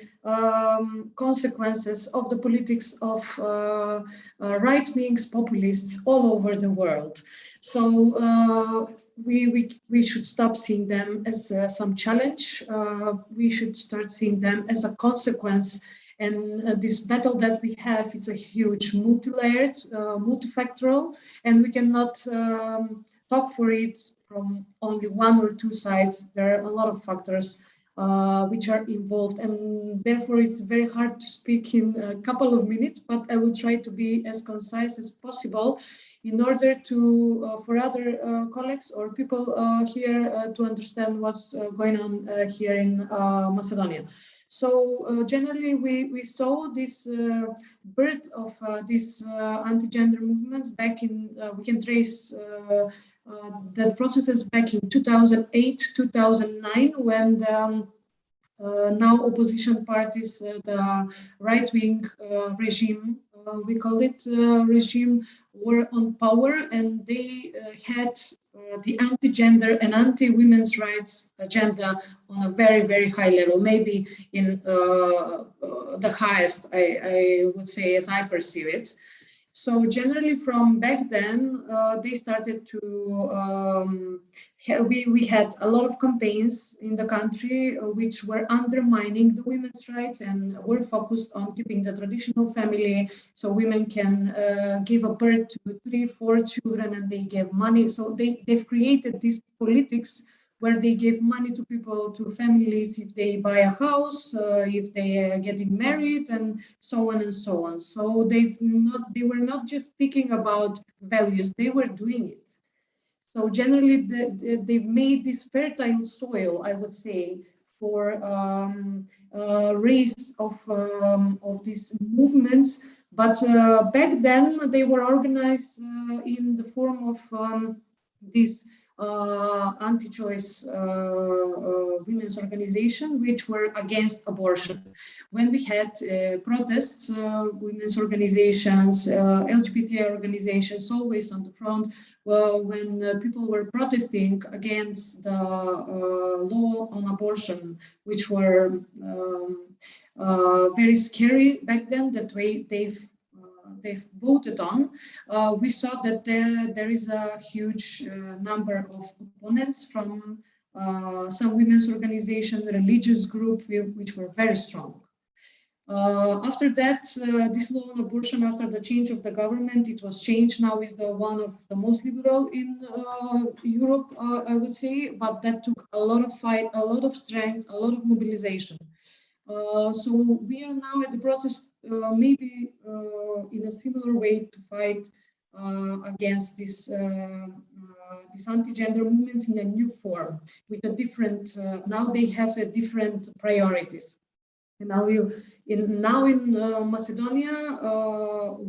consequences of the politics of right-wing populists all over the world. So we should stop seeing them as some challenge. We should start seeing them as a consequence. And this battle that we have is a huge multi-layered, multifactorial, and we cannot talk for it from only one or two sides. There are a lot of factors which are involved, and therefore it's very hard to speak in a couple of minutes, but I will try to be as concise as possible in order to for other colleagues or people here to understand what's going on here in Macedonia. So generally we saw this birth of these anti-gender movements back in, we can trace that processes back in 2008, 2009, when the now opposition parties, the right-wing regime, we call it regime, were on power, and they had the anti-gender and anti-women's rights agenda on a very, very high level, maybe in the highest, I would say, as I perceive it. So generally from back then, they started to, we had a lot of campaigns in the country which were undermining the women's rights and were focused on keeping the traditional family, so women can give a birth to 3-4 children and they gave money. So they've created these politics where they give money to people, to families, if they buy a house, if they are getting married, and so on and so on. So they were not just speaking about values, they were doing it. So generally, they've made this fertile soil, I would say, for raise of these movements. But back then, they were organized in the form of these anti-choice women's organization, which were against abortion. When we had protests, women's organizations, LGBTI organizations, always on the front. Well, when people were protesting against the law on abortion, which were very scary back then, that way they've voted on, we saw that there is a huge number of opponents from some women's organization, religious group, which were very strong. After that, this law on abortion, after the change of the government, it was changed. Now is the one of the most liberal in Europe, I would say, but that took a lot of fight, a lot of strength, a lot of mobilization. So we are now at the process, maybe in a similar way, to fight against this anti-gender movements in a new form, with a different. Now they have a different priorities. And now in Macedonia,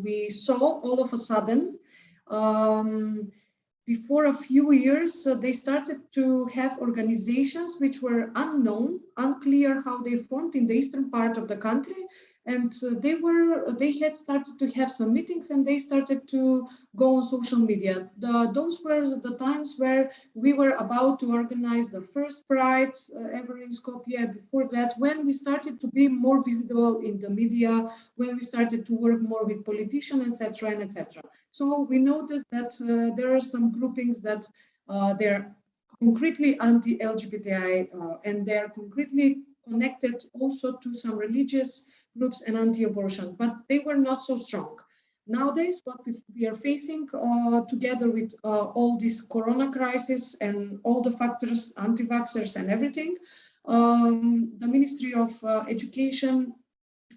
we saw all of a sudden. Before a few years, they started to have organizations which were unknown, unclear how they formed in the eastern part of the country. And they had started to have some meetings, and they started to go on social media. Those were the times where we were about to organize the first Pride ever in Skopje. Before that, when we started to be more visible in the media, when we started to work more with politicians, etc., and etc. So we noticed that there are some groupings that they're concretely anti-LGBTI, and they're concretely connected also to some religious groups and anti-abortion, but they were not so strong. Nowadays, what we are facing together with all this corona crisis and all the factors, anti-vaxxers and everything, the Ministry of Education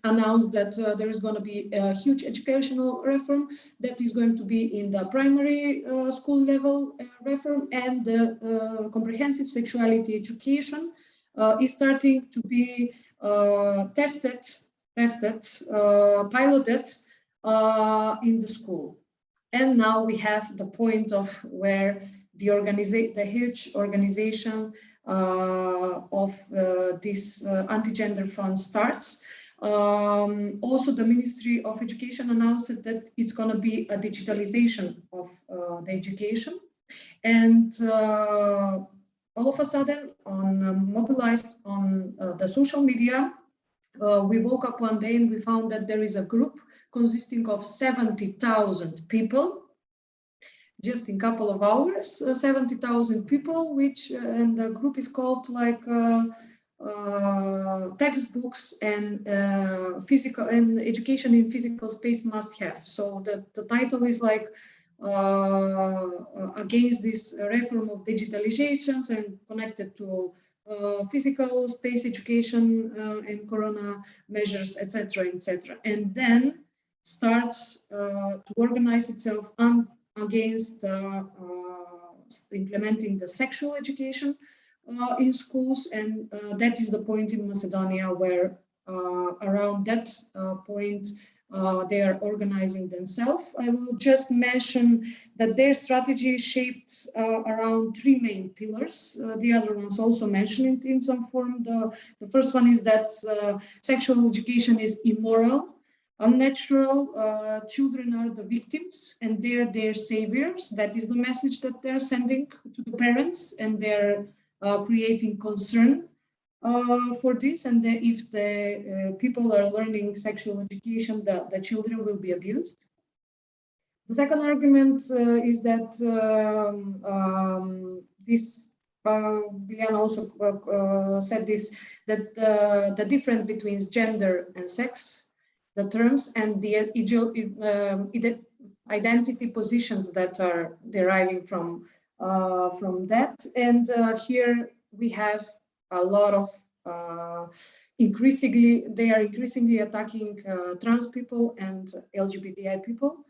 announced that there is going to be a huge educational reform that is going to be in the primary school level reform, and the comprehensive sexuality education is starting to be tested, piloted in the school. And now we have the point of where the huge organization of this anti-gender front starts. Also, the Ministry of Education announced that it's going to be a digitalization of the education. And all of a sudden, mobilized on the social media, we woke up one day and we found that there is a group consisting of 70,000 people, just in a couple of hours, 70,000 people, and the group is called like textbooks and physical and education in physical space must have. So the title is like against this reform of digitalizations and connected to physical space education and corona measures, etc., etc., and then starts to organize itself against implementing the sexual education in schools, and that is the point in Macedonia where around that point they are organizing themselves. I will just mention that their strategy is shaped around three main pillars. The other ones also mentioned it in some form. The first one is that sexual education is immoral, unnatural, children are the victims and they're their saviors. That is the message that they're sending to the parents, and they're creating concern for this, and if the people are learning sexual education, the children will be abused. The second argument is that this, Biljana also said this, that the difference between gender and sex, the terms and the identity positions that are deriving from that. And here we have a lot of they are increasingly attacking trans people and LGBTI people,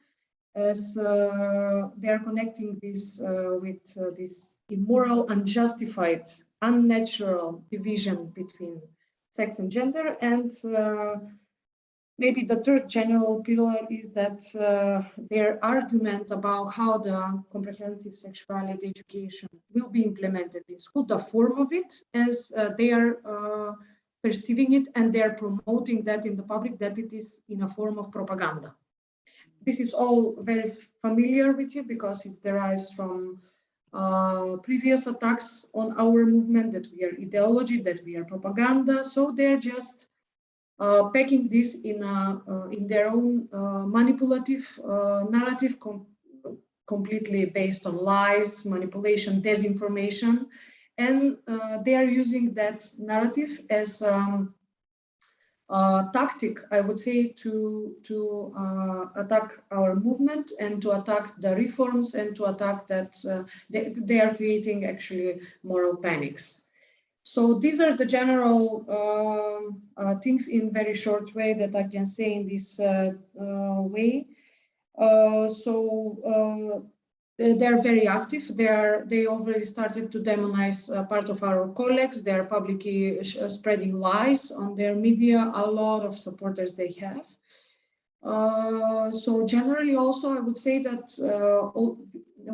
as they are connecting this with this immoral, unjustified, unnatural division between sex and gender. And maybe the third general pillar is that their argument about how the comprehensive sexuality education will be implemented in school, the form of it, as they are perceiving it, and they are promoting that in the public, that it is in a form of propaganda. This is all very familiar with you because it derives from previous attacks on our movement, that we are ideology, that we are propaganda. So they're just packing this in their own manipulative narrative, completely based on lies, manipulation, disinformation, and they are using that narrative as tactic, I would say, to attack our movement and to attack the reforms and to attack that they are creating actually moral panics. So these are the general things in very short way that I can say in this way. They're very active. They already started to demonize part of our colleagues. They're publicly spreading lies on their media. A lot of supporters they have. So generally, also, I would say that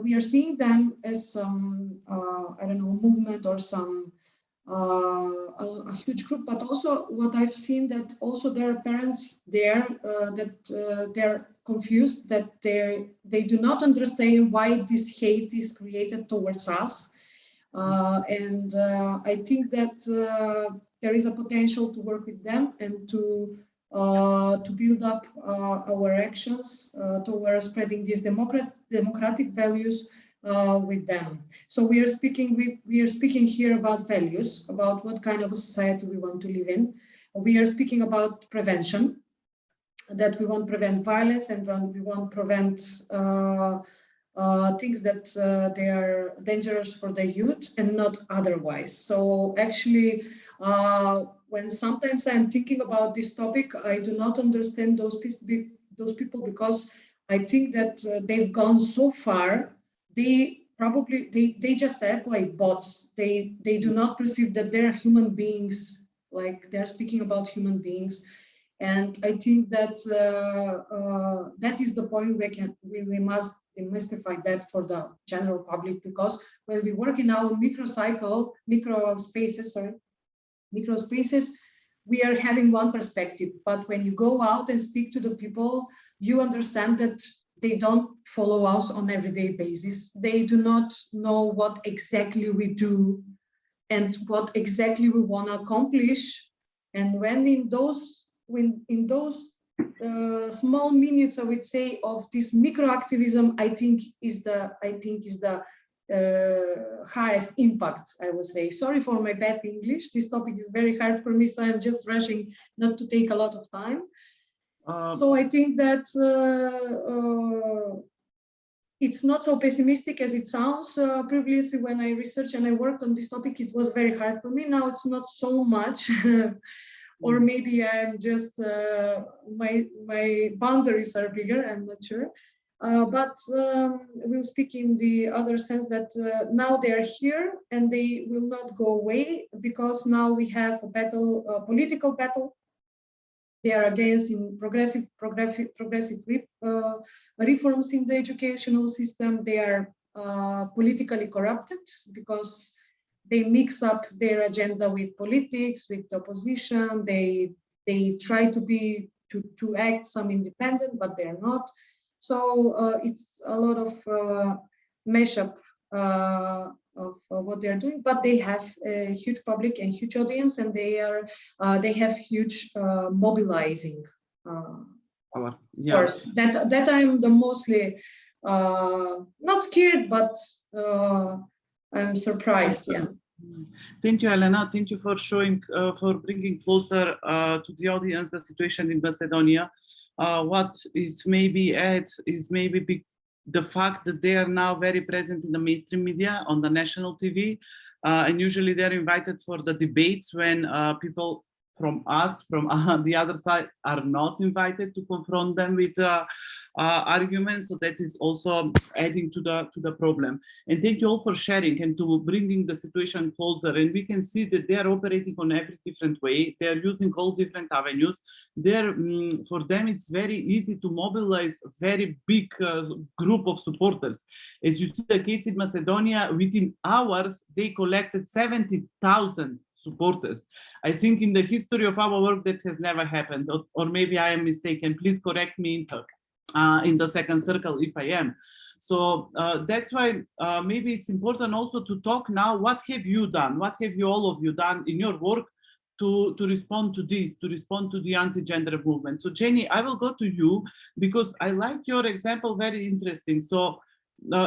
we are seeing them as some, I don't know, movement or some a huge group, but also what I've seen that also there are parents there that they're confused, that they do not understand why this hate is created towards us. And I think that there is a potential to work with them and to build up our actions towards spreading these democratic values with them. So we are speaking here about values, about what kind of a society we want to live in. We are speaking about prevention, that we want to prevent violence, and we want to prevent things that they are dangerous for the youth and not otherwise. So actually, when sometimes I'm thinking about this topic, I do not understand those people, because I think that they've gone so far. They just act like bots. They do not perceive that they're human beings, like they're speaking about human beings. And I think that that is the point we must demystify that for the general public, because when we work in our micro spaces, we are having one perspective. But when you go out and speak to the people, you understand that they don't follow us on everyday basis. They do not know what exactly we do and what exactly we want to accomplish. And when in those small minutes, I would say, of this micro activism, I think is the highest impact, I would say. Sorry for my bad English. This topic is very hard for me, so I'm just rushing not to take a lot of time. So I think that it's not so pessimistic as it sounds. Previously, when I researched and I worked on this topic, it was very hard for me. Now it's not so much. Or maybe I'm just, my boundaries are bigger, I'm not sure. But we'll speak in the other sense that now they are here and they will not go away, because now we have a battle, a political battle. They are against in progressive reforms in the educational system. They are politically corrupted because they mix up their agenda with politics, with opposition. They try to act some independent, but they're not. So it's a lot of mashup of what they are doing, but they have a huge public and huge audience, and they have huge mobilizing force. That I'm the mostly not scared, but I'm surprised. Yeah. Thank you, Elena. Thank you for showing, for bringing closer to the audience the situation in Macedonia. What is maybe adds is maybe the fact that they are now very present in the mainstream media, on the national TV, and usually they're invited for the debates when people from us, from the other side, are not invited to confront them with arguments. So that is also adding to the problem. And thank you all for sharing and to bringing the situation closer. And we can see that they are operating on every different way. They are using all different avenues. For them, it's very easy to mobilize a very big group of supporters. As you see the case in Macedonia, within hours, they collected 70,000 supporters. I think in the history of our work that has never happened, or maybe I am mistaken. Please correct me in the second circle if I am. So that's why maybe it's important also to talk now. What have you done? What have you all of you done in your work to respond to this, to respond to the anti-gender movement? So Jenny, I will go to you because I like your example, very interesting. So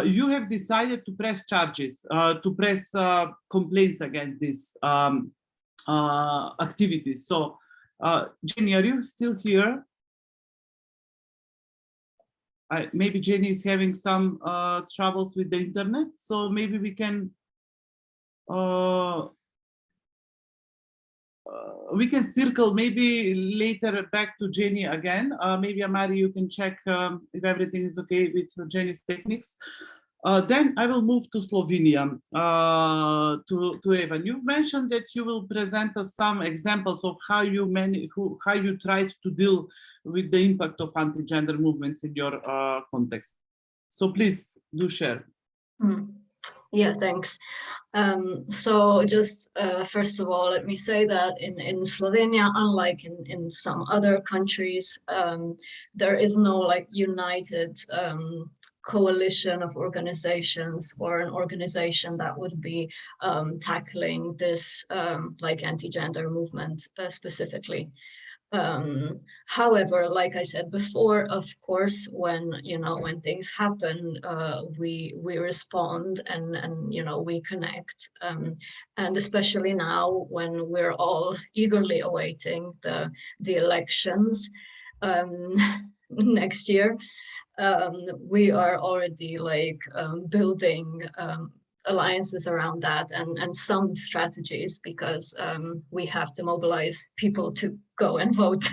you have decided to press charges, to press complaints against these activities. So Jenny, are you still here? Maybe Jenny is having some troubles with the internet, so maybe we can circle maybe later back to Jenny again. Maybe Amari, you can check if everything is okay with Jenny's techniques. Then I will move to Slovenia, to Evan. You've mentioned that you will present us some examples of how you tried to deal with the impact of anti-gender movements in your context. So please do share. Yeah, thanks. So just first of all, let me say that in Slovenia, unlike in some other countries, there is no like united coalition of organizations or an organization that would be tackling this like anti-gender movement specifically. However, like I said before, of course, when things happen, we respond and we connect, and especially now when we're all eagerly awaiting the elections next year, we are already like building alliances around that and some strategies, because we have to mobilize people to go and vote.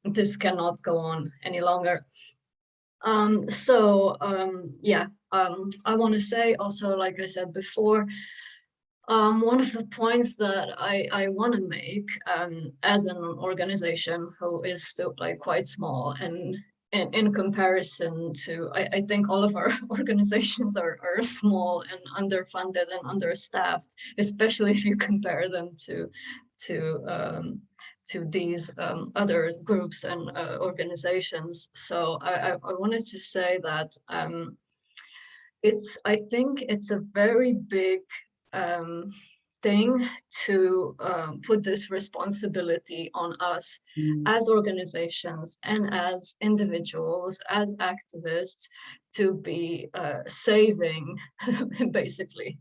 This cannot go on any longer. Yeah, I want to say also, like I said before, one of the points that I want to make as an organization who is still like quite small and in comparison to, I think all of our organizations are small and underfunded and understaffed, especially if you compare them to these other groups and organizations. So I wanted to say that I think it's a very big thing to put this responsibility on us as organizations and as individuals, as activists, to be saving, basically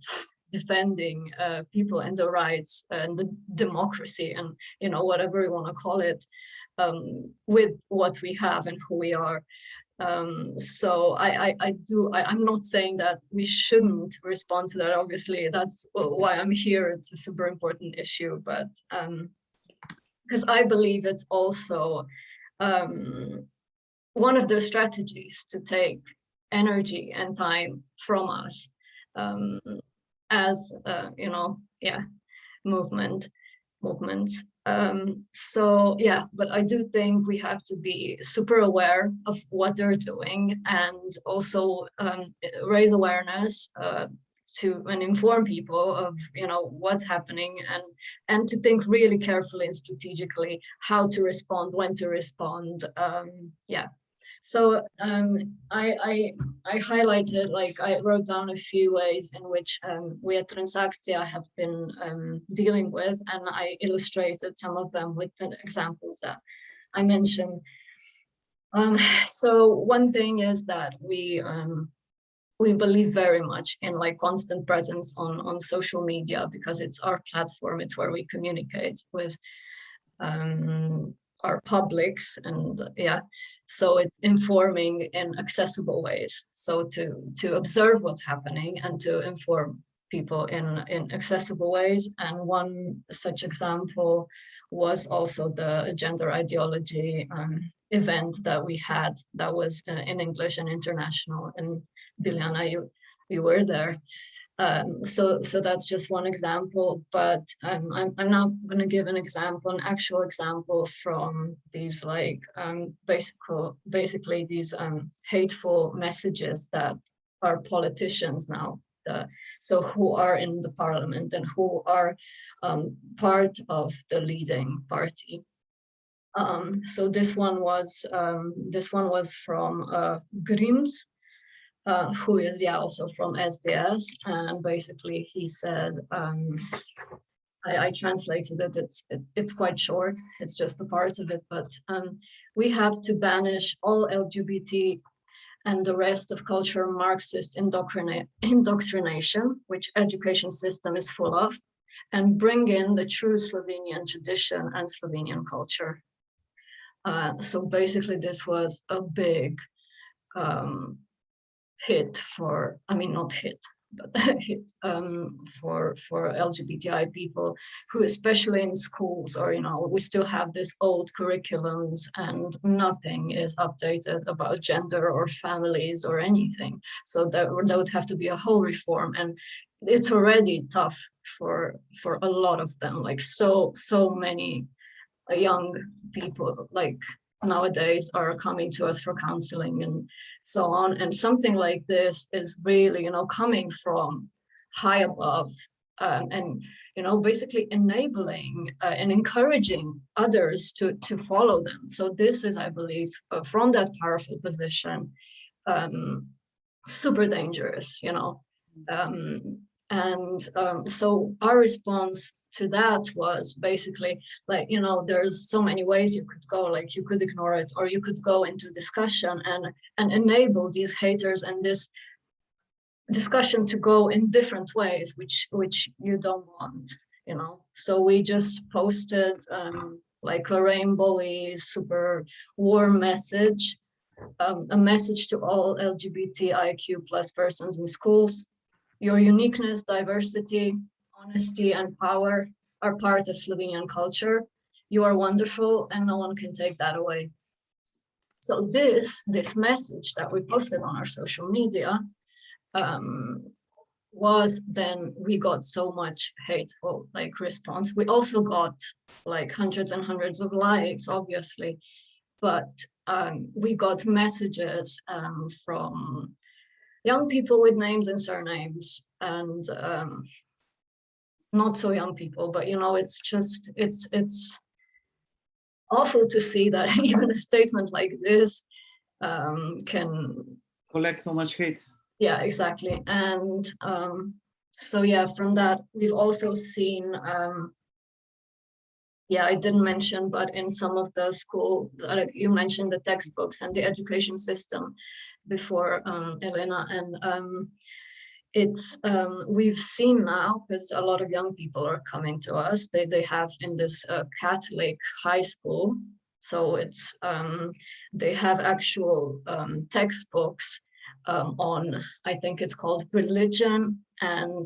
defending people and the rights and the democracy and whatever you want to call it, with what we have and who we are. So I'm not saying that we shouldn't respond to that. Obviously, that's why I'm here. It's a super important issue, but because I believe it's also one of the strategies to take energy and time from us as you know, yeah, movements. So yeah, but I do think we have to be super aware of what they're doing, and also raise awareness to and inform people of, you know, what's happening, and to think really carefully and strategically how to respond, when to respond. Yeah. So I highlighted, like I wrote down a few ways in which we at Transakcja have been dealing with, and I illustrated some of them with the examples that I mentioned. So one thing is that we believe very much in like constant presence on social media, because it's our platform, it's where we communicate with our publics, and yeah, so it's informing in accessible ways. So to observe what's happening and to inform people in accessible ways. And one such example was also the gender ideology event that we had, that was in English and international, and Biljana, you were there. So that's just one example, but I'm now going to give an actual example from these like basically these hateful messages that our politicians now, so who are in the parliament and who are part of the leading party. So this one was from Grims, who is also from SDS, and basically he said, I translated it, it's quite short, it's just a part of it, but we have to banish all LGBT and the rest of cultural Marxist indoctrination, which education system is full of, and bring in the true Slovenian tradition and Slovenian culture. So basically this was a big hit for, I mean, not hit, but hit for LGBTI people, who especially in schools, or, you know, we still have this old curriculums and nothing is updated about gender or families or anything. So that would have to be a whole reform, and it's already tough for a lot of them, like so many young people like nowadays are coming to us for counseling and so on, and something like this is really, you know, coming from high above, and, you know, basically enabling and encouraging others to follow them. So this is, I believe, from that powerful position, super dangerous, you know. So our response to that was basically like, you know, there's so many ways you could go, like you could ignore it, or you could go into discussion and enable these haters and this discussion to go in different ways, which you don't want, you know. So we just posted like a rainbowy, super warm message, a message to all LGBTIQ plus persons in schools. Your uniqueness, diversity, honesty, and power are part of Slovenian culture. You are wonderful, and no one can take that away. So this message that we posted on our social media was, then we got so much hateful like response. We also got like hundreds and hundreds of likes, obviously, but we got messages from young people with names and surnames, and not so young people, but, you know, it's just, it's awful to see that even a statement like this can collect so much hate. Yeah, exactly. And so yeah, from that we've also seen, I didn't mention, but in some of the school, you mentioned the textbooks and the education system before, Elena, and it's we've seen now, because a lot of young people are coming to us, they have in this Catholic high school, So it's they have actual textbooks on, I think it's called religion and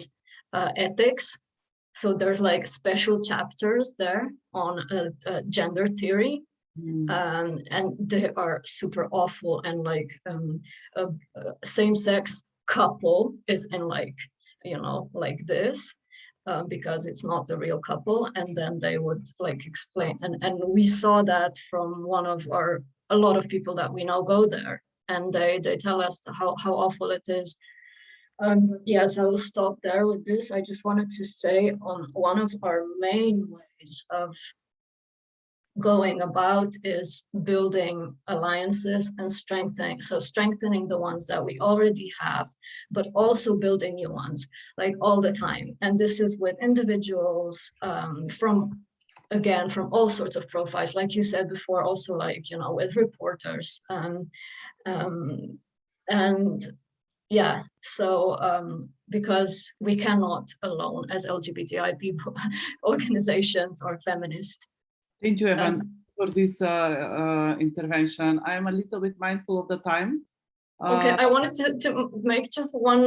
ethics. So there's like special chapters there on gender theory. And they are super awful, and like a same-sex couple is in like, you know, like this, because it's not a real couple. And then they would like explain, and we saw that from a lot of people that we know go there, and they tell us how awful it is. Yes, I will stop there with this. I just wanted to say on one of our main ways of going about is building alliances and strengthening the ones that we already have, but also building new ones, like all the time. And this is with individuals from all sorts of profiles, like you said before, also like, you know, with reporters. And yeah, so because we cannot alone as LGBTI people, organizations or feminists. Thank you, Evan, for this intervention. I am a little bit mindful of the time. Okay, I wanted to make just one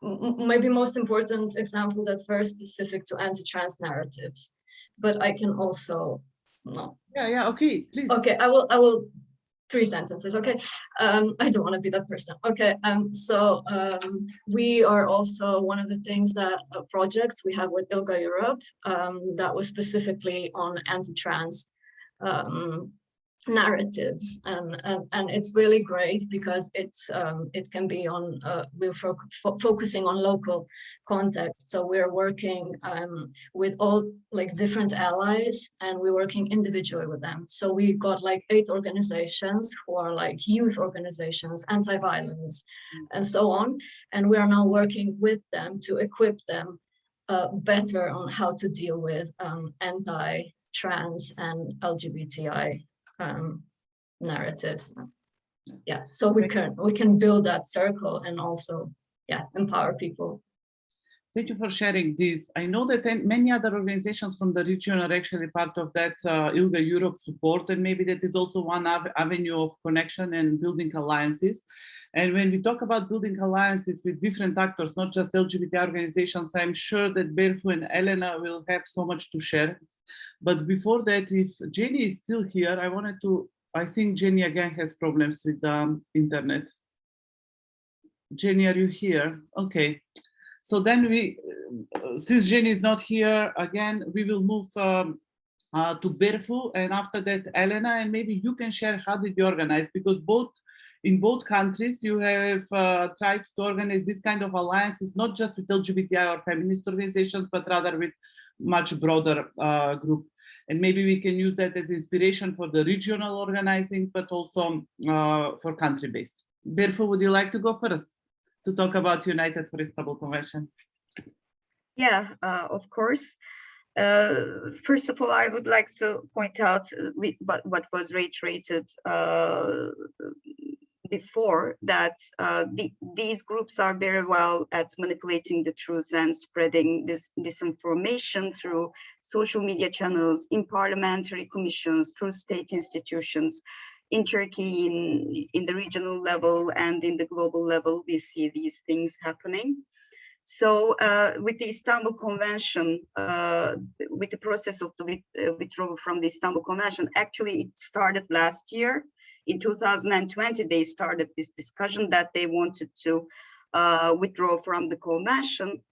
maybe most important example that's very specific to anti-trans narratives, but I can also, no. Yeah, okay, please. Okay, I will 3 sentences, okay? I don't want to be that person. Okay, so we are also one of the things that projects we have with ILGA Europe that was specifically on anti-trans narratives, and it's really great because it's it can be on we're focusing on local context. So we're working with all like different allies, and we're working individually with them. So we got like 8 organizations who are like youth organizations, anti-violence, and so on, and we are now working with them to equip them better on how to deal with anti-trans and LGBTI narratives. Yeah, so we can build that circle and also, yeah, empower people. Thank you for sharing this. I know that many other organizations from the region are actually part of that ILGA Europe support, and maybe that is also one avenue of connection and building alliances. And when we talk about building alliances with different actors, not just LGBT organizations, I'm sure that Berfu and Elena will have so much to share. But before that, if Jenny is still here, I think Jenny again has problems with the internet. Jenny, are you here? Okay. So then since Jenny is not here, again, we will move to Berfu, and after that, Elena, and maybe you can share how did you organize, because in both countries, you have tried to organize this kind of alliances, not just with LGBTI or feminist organizations, but rather with much broader group. And maybe we can use that as inspiration for the regional organizing, but also for country-based. Berfu, would you like to go first to talk about United for Istanbul Convention? Yeah, of course. First of all, I would like to point out what was reiterated before, that these groups are very well at manipulating the truth and spreading this disinformation through social media channels, in parliamentary commissions, through state institutions. In Turkey, in the regional level and in the global level, we see these things happening. So with the Istanbul Convention, with the process of the withdrawal from the Istanbul Convention, actually it started last year. In 2020, they started this discussion that they wanted to withdraw from the convention.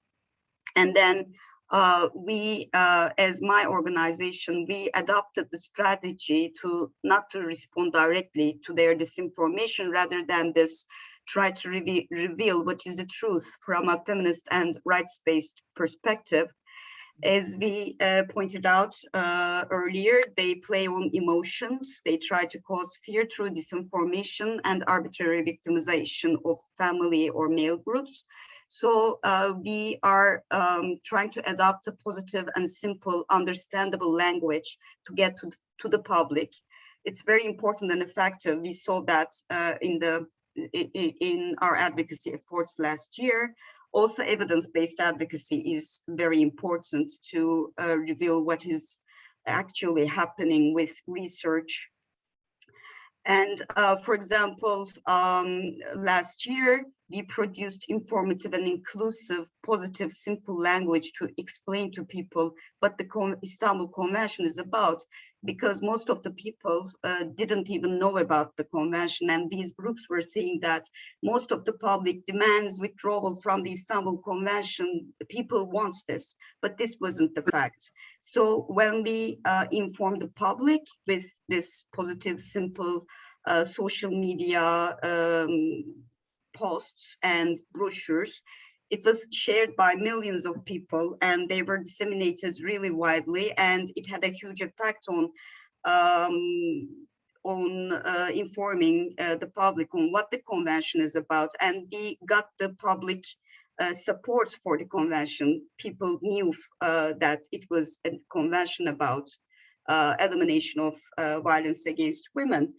And then we, as my organization, we adopted the strategy to not to respond directly to their disinformation, rather than this try to reveal what is the truth from a feminist and rights-based perspective. As we pointed out earlier, they play on emotions. They try to cause fear through disinformation and arbitrary victimization of family or male groups. So we are trying to adopt a positive and simple, understandable language to get to the public. It's very important and effective. We saw that in our advocacy efforts last year. Also, evidence-based advocacy is very important to reveal what is actually happening with research. And for example, last year, we produced informative and inclusive, positive, simple language to explain to people what the Istanbul Convention is about, because most of the people didn't even know about the convention. And these groups were saying that most of the public demands withdrawal from the Istanbul Convention. People want this, but this wasn't the fact. So when we informed the public with this positive, simple social media posts and brochures, it was shared by millions of people, and they were disseminated really widely, and it had a huge effect on informing the public on what the convention is about. And we got the public support for the convention. People knew that it was a convention about elimination of violence against women.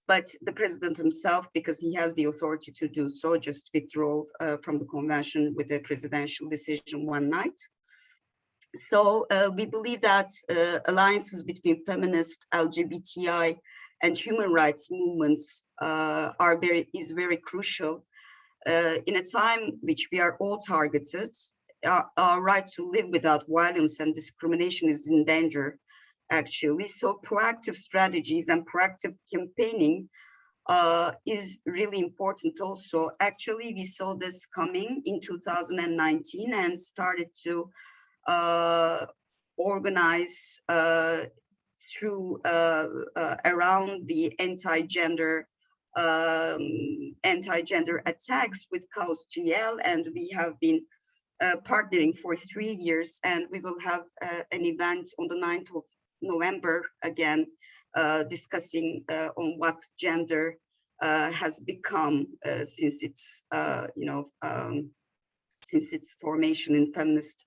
But the president himself, because he has the authority to do so, just withdrew from the convention with a presidential decision one night. So we believe that alliances between feminist, LGBTI, and human rights movements is very crucial in a time which we are all targeted. Our right to live without violence and discrimination is in danger, actually. So proactive strategies and proactive campaigning is really important also. Actually, we saw this coming in 2019 and started to organize through around the anti-gender attacks with Chaos GL, and we have been partnering for 3 years, and we will have an event on the 9th of November again, discussing on what gender has become since its since its formation in feminist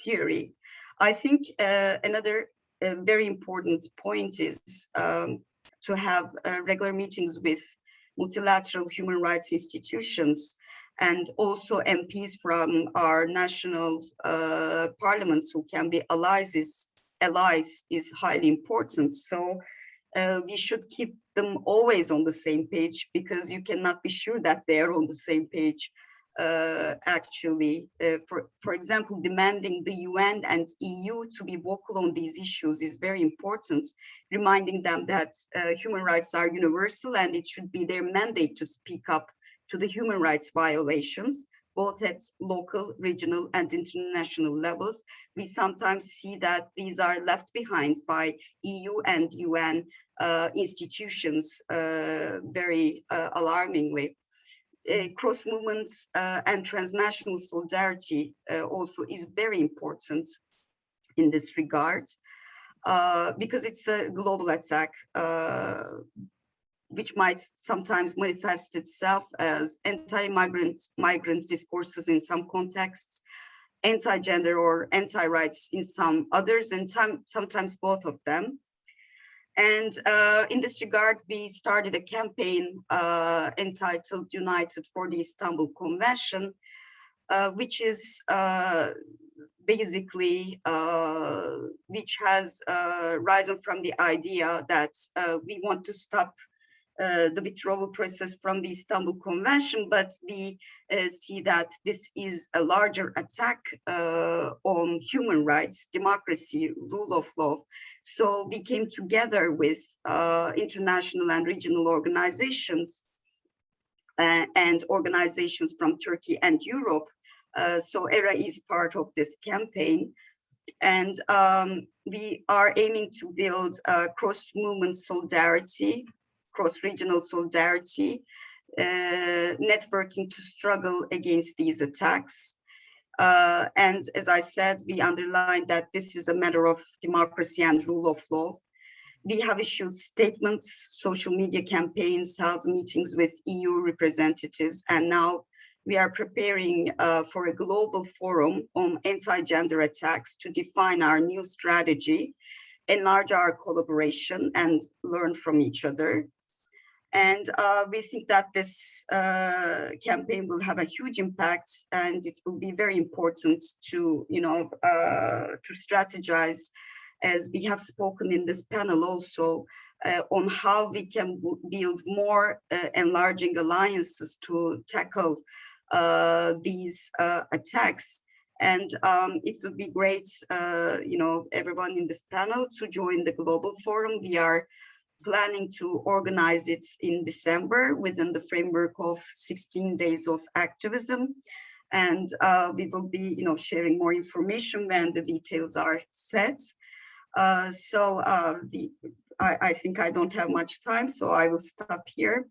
theory. I think another very important point is to have regular meetings with multilateral human rights institutions, and also MPs from our national parliaments who can be allies is highly important. So we should keep them always on the same page, because you cannot be sure that they are on the same page. Actually, for example, demanding the UN and EU to be vocal on these issues is very important, reminding them that human rights are universal and it should be their mandate to speak up to the human rights violations, both at local, regional, and international levels. We sometimes see that these are left behind by EU and UN institutions very alarmingly. Cross movements and transnational solidarity also is very important in this regard, because it's a global attack which might sometimes manifest itself as anti-migrant discourses in some contexts, anti-gender or anti-rights in some others, and sometimes both of them. And in this regard, we started a campaign entitled United for the Istanbul Convention, which is basically, which has risen from the idea that we want to stop the withdrawal process from the Istanbul Convention, but we see that this is a larger attack on human rights, democracy, rule of law. So we came together with international and regional organizations and organizations from Turkey and Europe. So ERA is part of this campaign. And we are aiming to build cross-movement solidarity, cross-regional solidarity, networking to struggle against these attacks. And as I said, we underline that this is a matter of democracy and rule of law. We have issued statements, social media campaigns, held meetings with EU representatives, and now we are preparing for a global forum on anti-gender attacks to define our new strategy, enlarge our collaboration, and learn from each other. And we think that this campaign will have a huge impact, and it will be very important to, to strategize as we have spoken in this panel also, on how we can build more enlarging alliances to tackle these attacks. And it would be great, everyone in this panel to join the Global Forum. We are planning to organize it in December within the framework of 16 days of activism. And we will be, sharing more information when the details are set. I think I don't have much time, so I will stop here.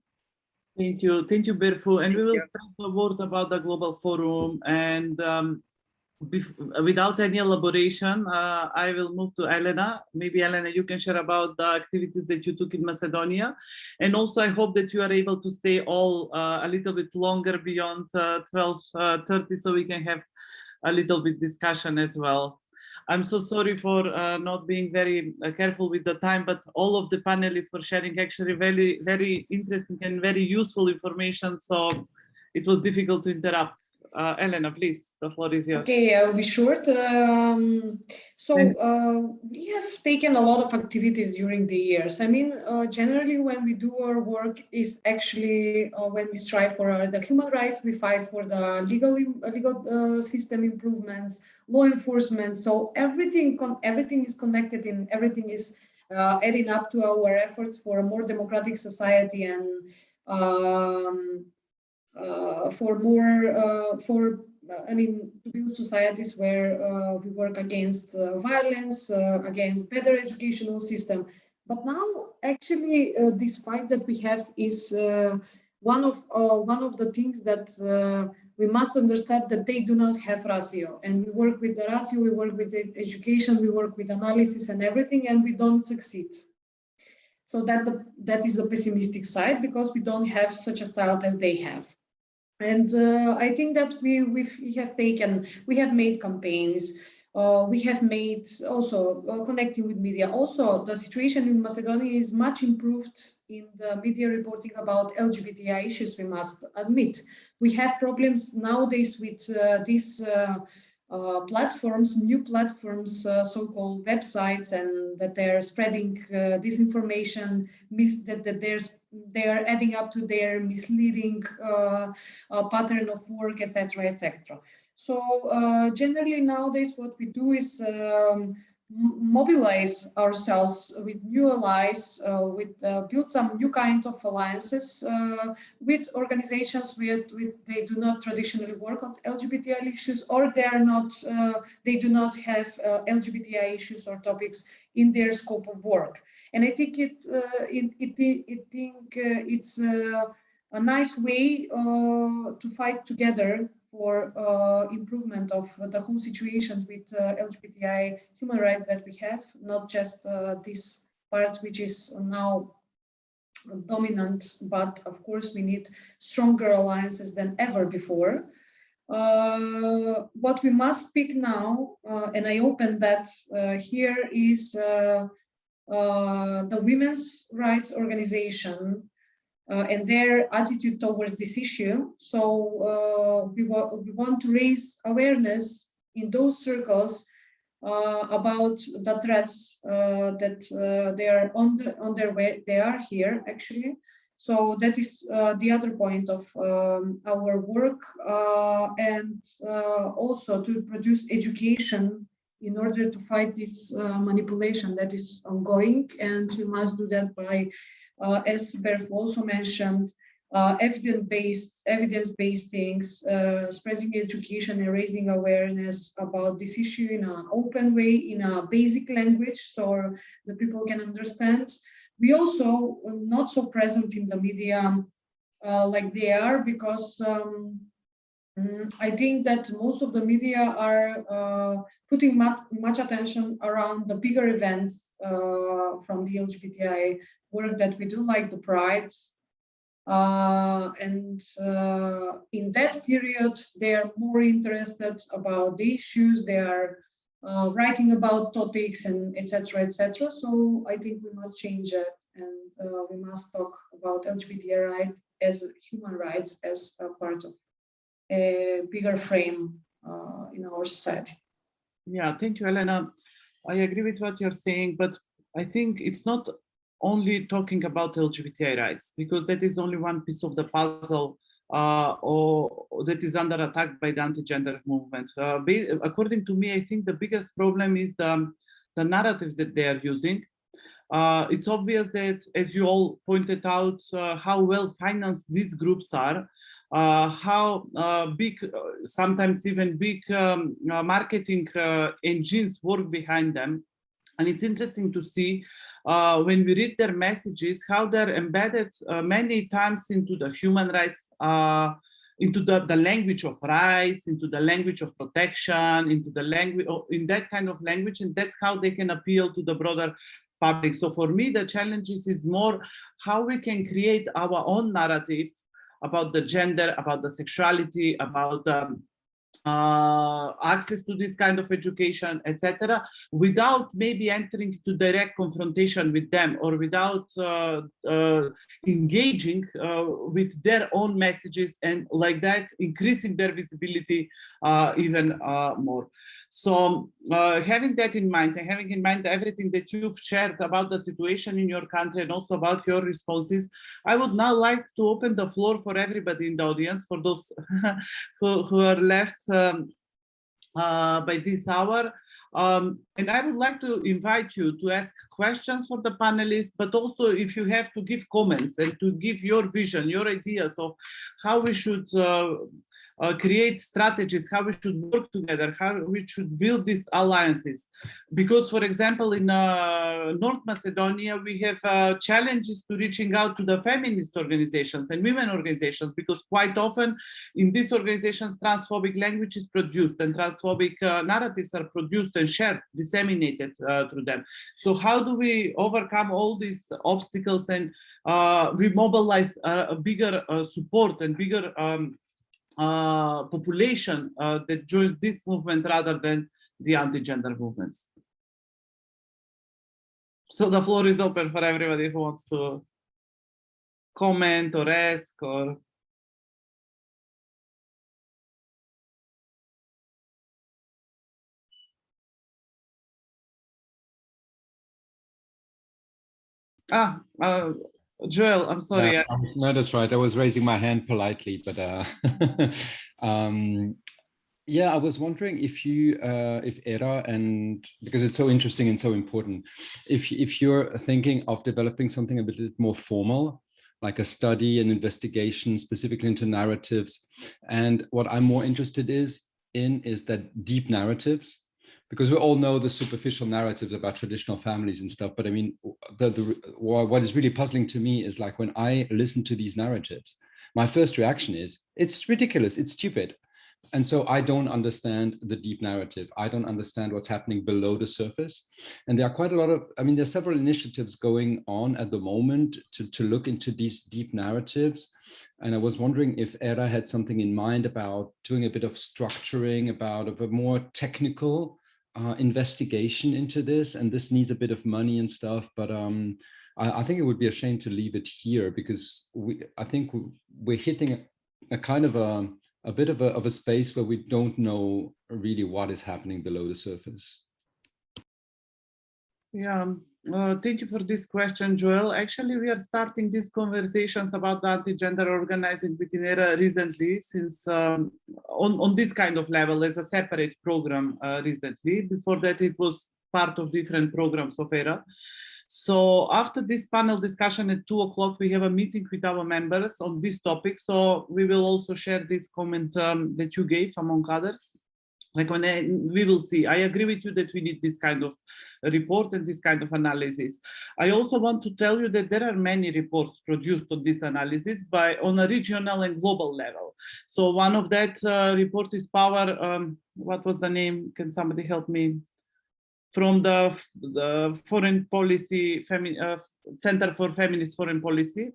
Thank you, Berfu. And we will you. spread the word about the Global Forum. And without any elaboration, I will move to Elena. Maybe Elena, you can share about the activities that you took in Macedonia. And also I hope that you are able to stay all a little bit longer beyond 12:30, so we can have a little bit discussion as well. I'm so sorry for not being very careful with the time, but all of the panelists were sharing actually very, very interesting and very useful information. So it was difficult to interrupt. Elena, please, the floor is yours. Okay, I'll be short. We have taken a lot of activities during the years. I mean, generally when we do our work is actually when we strive for the human rights, we fight for the legal system improvements, law enforcement. So everything is connected and everything is adding up to our efforts for a more democratic society and to build societies where we work against violence, against better educational system. But now, actually, this fight that we have is one of the things that we must understand that they do not have ratio. And we work with the ratio, we work with the education, we work with analysis and everything, and we don't succeed. So that is the pessimistic side, because we don't have such a style as they have. And I think that we have made campaigns, we have made also connecting with media. Also, the situation in Macedonia is much improved in the media reporting about LGBTI issues, we must admit. We have problems nowadays with these platforms, new platforms, so-called websites, and that they're spreading disinformation, that they are adding up to their misleading pattern of work, etc., etc. So generally nowadays what we do is mobilize ourselves with new allies, build some new kind of alliances with organizations they do not traditionally work on LGBTI issues, or they do not have LGBTI issues or topics in their scope of work. And I think it's a nice way to fight together for improvement of the whole situation with LGBTI human rights that we have, not just this part which is now dominant, but of course we need stronger alliances than ever before. What we must speak now, and I open that here, is the women's rights organization and their attitude towards this issue. So we want to raise awareness in those circles about the threats that they are on their way. They are here actually. So that is the other point of our work, and also to produce education in order to fight this manipulation that is ongoing. And we must do that by, as Berf also mentioned, evidence-based things, spreading education and raising awareness about this issue in an open way, in a basic language, so the people can understand. We also not so present in the media like they are, because I think that most of the media are putting much attention around the bigger events from the LGBTI work that we do, like the Pride. And in that period, they are more interested about the issues, they are writing about topics, and etc., etc. So I think we must change it, and we must talk about LGBTI rights as human rights, as a part of a bigger frame in our society. Yeah, thank you, Elena. I agree with what you're saying, but I think it's not only talking about LGBTI rights, because that is only one piece of the puzzle or that is under attack by the anti-gender movement. According to me, I think the biggest problem is the narratives that they are using. It's obvious that, as you all pointed out, how well financed these groups are, how big, sometimes even big marketing engines work behind them. And it's interesting to see when we read their messages, how they're embedded many times into the human rights, into the language of rights, into the language of protection, into the language, in that kind of language, and that's how they can appeal to the broader public. So for me, the challenges is more how we can create our own narrative about the gender, about the sexuality, about access to this kind of education, etc., without maybe entering into direct confrontation with them, or without engaging with their own messages, and like that increasing their visibility even more. So having that in mind, and having in mind everything that you've shared about the situation in your country and also about your responses, I would now like to open the floor for everybody in the audience, for those who are left by this hour. And I would like to invite you to ask questions for the panelists, but also if you have to give comments and to give your vision, your ideas of how we should create strategies, how we should work together, how we should build these alliances. Because, for example, in North Macedonia, we have challenges to reaching out to the feminist organizations and women organizations, because quite often in these organizations, transphobic language is produced and transphobic narratives are produced and shared, disseminated through them. So how do we overcome all these obstacles and we mobilize a bigger support and bigger population that joins this movement rather than the anti-gender movements? So the floor is open for everybody who wants to comment or ask or. Joel, I'm sorry. Yeah, no, that's right. I was raising my hand politely, but yeah, I was wondering if you, if Era, and because it's so interesting and so important, if you're thinking of developing something a bit more formal, like a study and investigation specifically into narratives. And what I'm more interested in is that deep narratives, because we all know the superficial narratives about traditional families and stuff. But I mean, what is really puzzling to me is, like, when I listen to these narratives, my first reaction is, it's ridiculous, it's stupid. And so I don't understand the deep narrative. I don't understand what's happening below the surface. And there are quite a lot of, I mean, there's several initiatives going on at the moment to look into these deep narratives. And I was wondering if Era had something in mind about doing a bit of structuring, about a more technical investigation into this. And this needs a bit of money and stuff, but I think it would be a shame to leave it here, because I think we're hitting a kind of a bit of a space where we don't know really what is happening below the surface. Yeah, thank you for this question, Joel. Actually, we are starting these conversations about the anti-gender organizing within ERA recently, since on this kind of level as a separate program recently. Before that, it was part of different programs of ERA. So after this panel discussion at 2 o'clock, we have a meeting with our members on this topic. So we will also share this comment that you gave, among others. Like, we will see. I agree with you that we need this kind of report and this kind of analysis. I also want to tell you that there are many reports produced on this analysis on a regional and global level. So one of that report is what was the name? Can somebody help me? From the Foreign Policy, Center for Feminist Foreign Policy.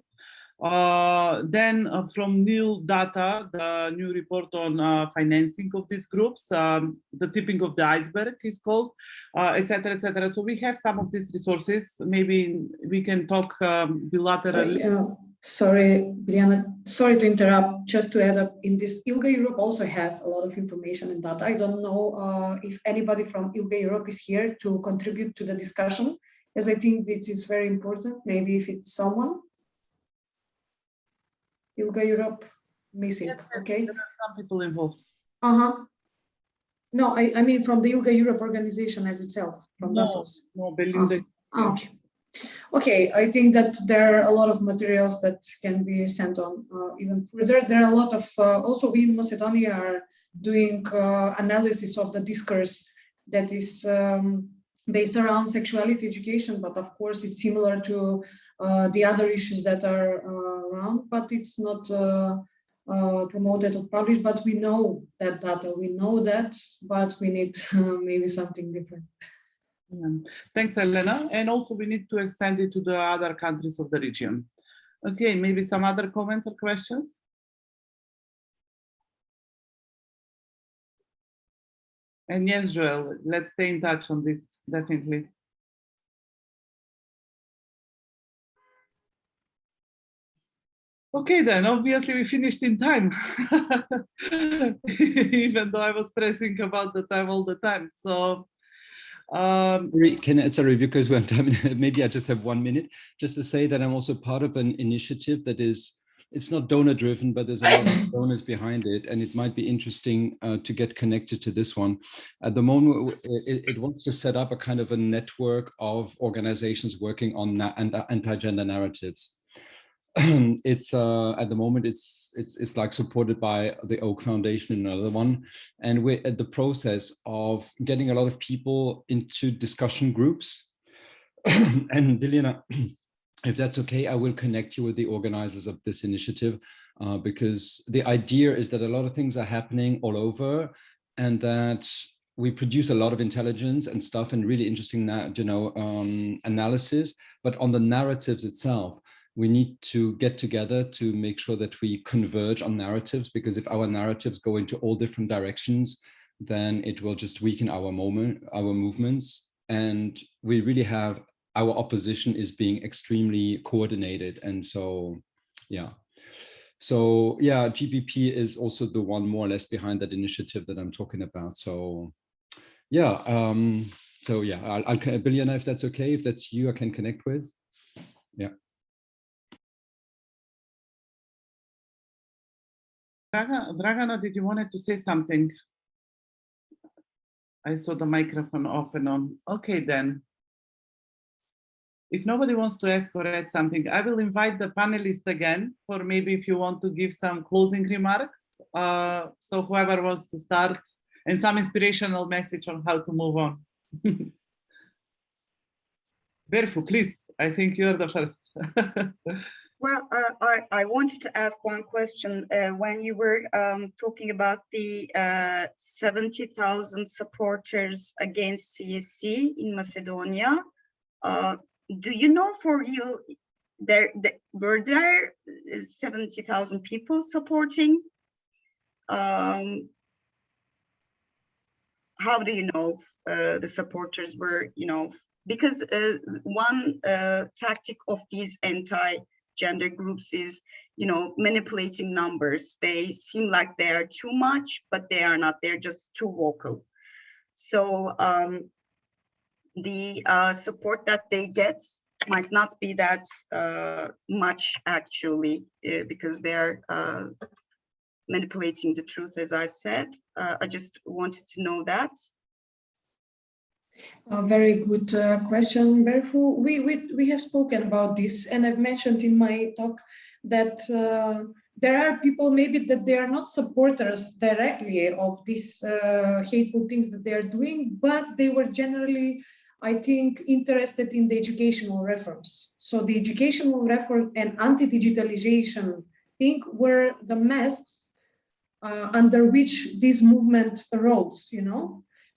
Then from new data, the new report on financing of these groups, the tipping of the iceberg is called, etc., etc. So we have some of these resources. Maybe we can talk bilaterally. Sorry, Brianna, sorry to interrupt. Just to add up, in this ILGA Europe also have a lot of information and data. I don't know if anybody from ILGA Europe is here to contribute to the discussion, as I think this is very important. Maybe if it's someone. ILGA Europe missing, Yes, okay? there are some people involved. No, I mean from the ILGA Europe organization as itself, from Brussels. No, Belinda. Okay. Okay, I think that there are a lot of materials that can be sent on even further. There are a lot of, also we in Macedonia are doing analysis of the discourse that is based around sexuality education, but of course it's similar to the other issues that are around, but it's not promoted or published, but we know that data, we know that, but we need maybe something different. Yeah. Thanks, Elena. And also we need to extend it to the other countries of the region. Okay, maybe some other comments or questions? And yes, Joel, let's stay in touch on this, definitely. Okay, then obviously we finished in time, even though I was stressing about the time all the time. So sorry, because we're time, maybe I just have 1 minute just to say that I'm also part of an initiative that is, it's not donor driven, but there's a lot of donors behind it, and it might be interesting to get connected to this one. At the moment, it wants to set up a kind of a network of organizations working on anti-gender narratives. It's at the moment it's like supported by the Oak Foundation, another one, and we're at the process of getting a lot of people into discussion groups. And Dilina, if that's okay, I will connect you with the organizers of this initiative, because the idea is that a lot of things are happening all over, and that we produce a lot of intelligence and stuff and really interesting, analysis, but on the narratives itself, we need to get together to make sure that we converge on narratives, because if our narratives go into all different directions, then it will just weaken our movements. And we really have, our opposition is being extremely coordinated. And so, yeah. So yeah, GBP is also the one more or less behind that initiative that I'm talking about. So yeah, I'll Biljana, if that's okay, if that's you, I can connect with. Yeah. Dragana, did you want to say something? I saw the microphone off and on. Okay, then. If nobody wants to ask or add something, I will invite the panelists again for maybe if you want to give some closing remarks. So whoever wants to start, and some inspirational message on how to move on. Berfu, please, I think you're the first. Well, I wanted to ask one question. When you were talking about the 70,000 supporters against CSC in Macedonia, do you know for you, were there 70,000 people supporting? How do you know the supporters were, because one tactic of these anti-gender groups is, manipulating numbers. They seem like they are too much, but they are not, they're just too vocal. So the support that they get might not be that much actually, because they're manipulating the truth, as I said. I just wanted to know that. A very good question, Berfu. We have spoken about this, and I've mentioned in my talk that there are people maybe that they are not supporters directly of these hateful things that they are doing, but they were generally, I think, interested in the educational reforms. So the educational reform and anti-digitalization thing were the masks under which this movement arose,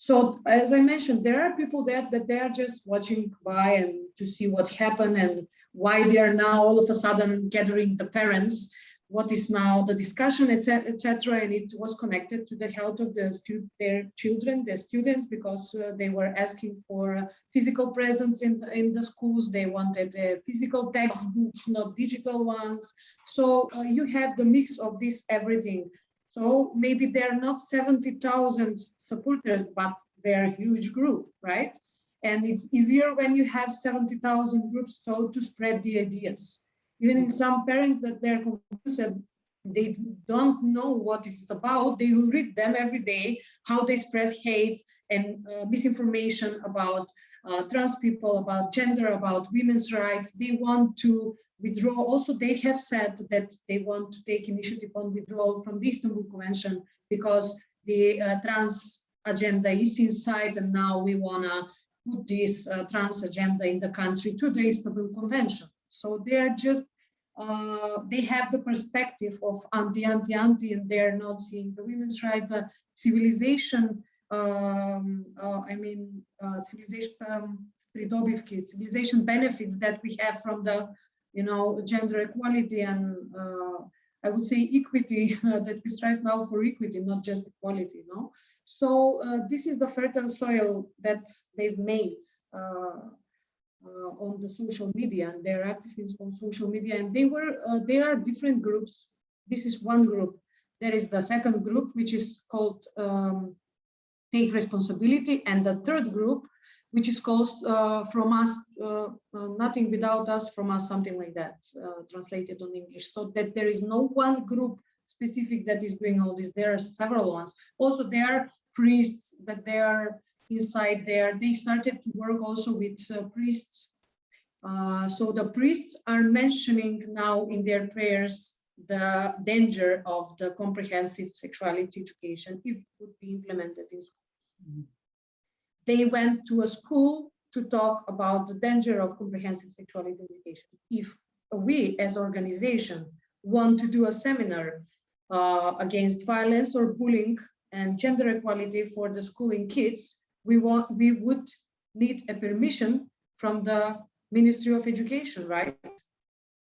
So as I mentioned, there are people that they are just watching by and to see what happened and why they are now all of a sudden gathering the parents what is now the discussion, etc. And it was connected to the health of their children, their students, because they were asking for physical presence in the schools. They wanted physical textbooks, not digital ones. So you have the mix of this everything. So maybe they're not 70,000 supporters, but they're a huge group, right? And it's easier when you have 70,000 groups to spread the ideas. Even in some parents that they're confused and they don't know what it's about, they will read them every day, how they spread hate and misinformation about trans people, about gender, about women's rights. They want to withdraw. Also, they have said that they want to take initiative on withdrawal from the Istanbul Convention because the trans agenda is inside, and now we want to put this trans agenda in the country to the Istanbul Convention. So they're just, they have the perspective of anti, and they're not seeing the women's right, the civilization, civilization benefits that we have from the, gender equality and I would say equity, that we strive now for equity, not just equality, no? So this is the fertile soil that they've made on the social media, and they're active on social media, and there are different groups. This is one group. There is the second group, which is called Take Responsibility, and the third group, which is called From Us, Nothing Without Us, From Us, something like that, translated on English. So that there is no one group specific that is doing all this. There are several ones. Also, there are priests that they are inside there. They started to work also with priests. So the priests are mentioning now in their prayers the danger of the comprehensive sexuality education if it would be implemented in schools. Mm-hmm. They went to a school to talk about the danger of comprehensive sexuality education. If we as organization want to do a seminar against violence or bullying and gender equality for the schooling kids, we would need a permission from the Ministry of Education, right?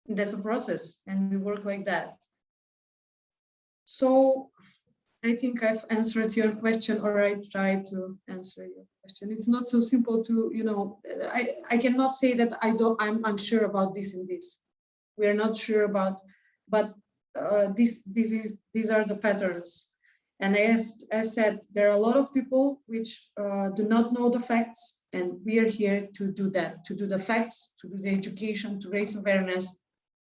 That's a process, and we work like that. So I think I've answered your question, or I tried to answer your question. It's not so simple to, I cannot say that I'm sure about this and this. We are not sure about, but these are the patterns. And as I said, there are a lot of people which do not know the facts, and we are here to do that, to do the facts, to do the education, to raise awareness,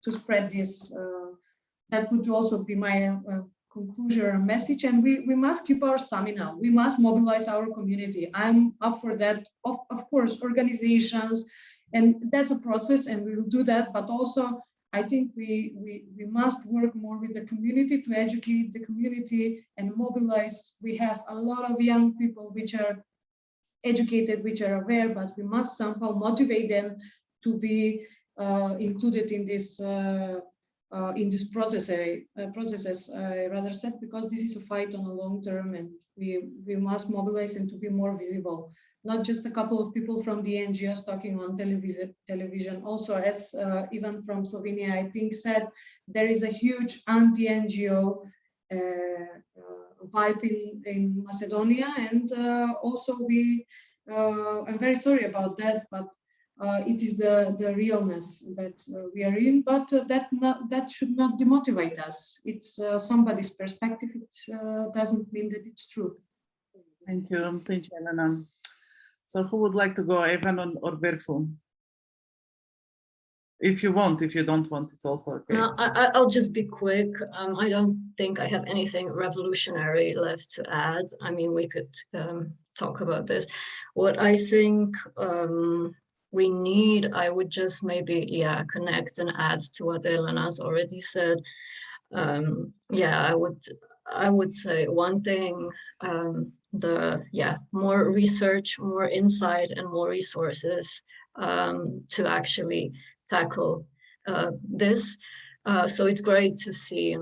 to spread this. That would also be my conclusion or message. And we must keep our stamina. We must mobilize our community. I'm up for that. Of course, organizations, and that's a process, and we will do that. But also, I think we must work more with the community to educate the community and mobilize. We have a lot of young people which are educated, which are aware, but we must somehow motivate them to be included in this processes, I rather said, because this is a fight on a long term, and we must mobilize and to be more visible. Not just a couple of people from the NGOs talking on television. Also, as Ivan from Slovenia, I think, said, there is a huge anti-NGO vibe in Macedonia, and also I'm very sorry about that, but it is the realness that we are in, but that should not demotivate us. It's somebody's perspective. It doesn't mean that it's true. Thank you, Elena. So who would like to go, Evan or Berfu? If you want, if you don't want, it's also okay. No, I'll just be quick. I don't think I have anything revolutionary left to add. I mean, we could talk about this. What I think we need, I would just maybe, connect and add to what Elena's already said. I would say one thing, more research, more insight, and more resources to actually tackle this. So it's great to see,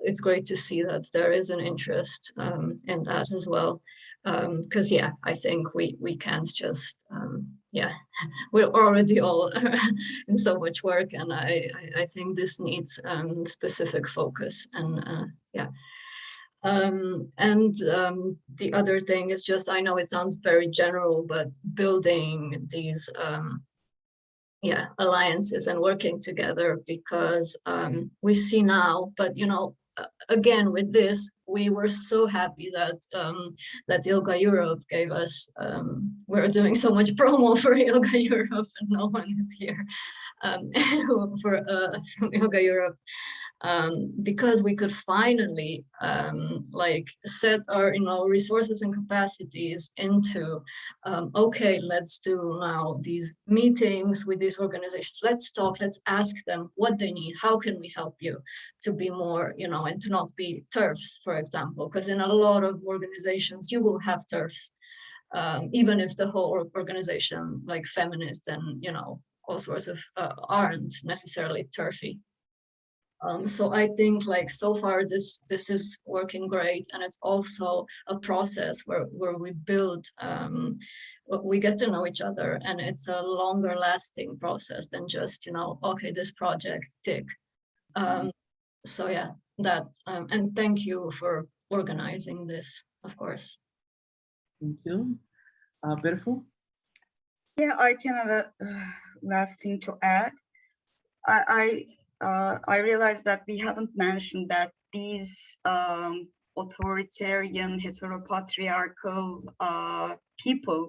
it's great to see that there is an interest in that as well. Because I think we can't just yeah, we're already all in so much work, and I think this needs specific focus, and yeah. The other thing is just, I know it sounds very general, but building these yeah, alliances and working together, because we see now, but you know, again with this, we were so happy that that ILGA Europe gave us, we're doing so much promo for ILGA Europe, and no one is here for from ILGA Europe, because we could finally like set our, you know, resources and capacities into okay, let's do now these meetings with these organizations, let's talk, let's ask them what they need, how can we help you to be more, you know, and to not be TERFs, for example, because in a lot of organizations you will have TERFs, even if the whole organization, like feminist and, you know, all sorts of aren't necessarily TERFy. So I think, like, so far this is working great, and it's also a process where we build, we get to know each other, and it's a longer lasting process than just, you know, okay, this project, tick. So yeah, that, and thank you for organizing this, of course. Thank you. Beautiful. Yeah, I can have a last thing to add. I realized that we haven't mentioned that these authoritarian, heteropatriarchal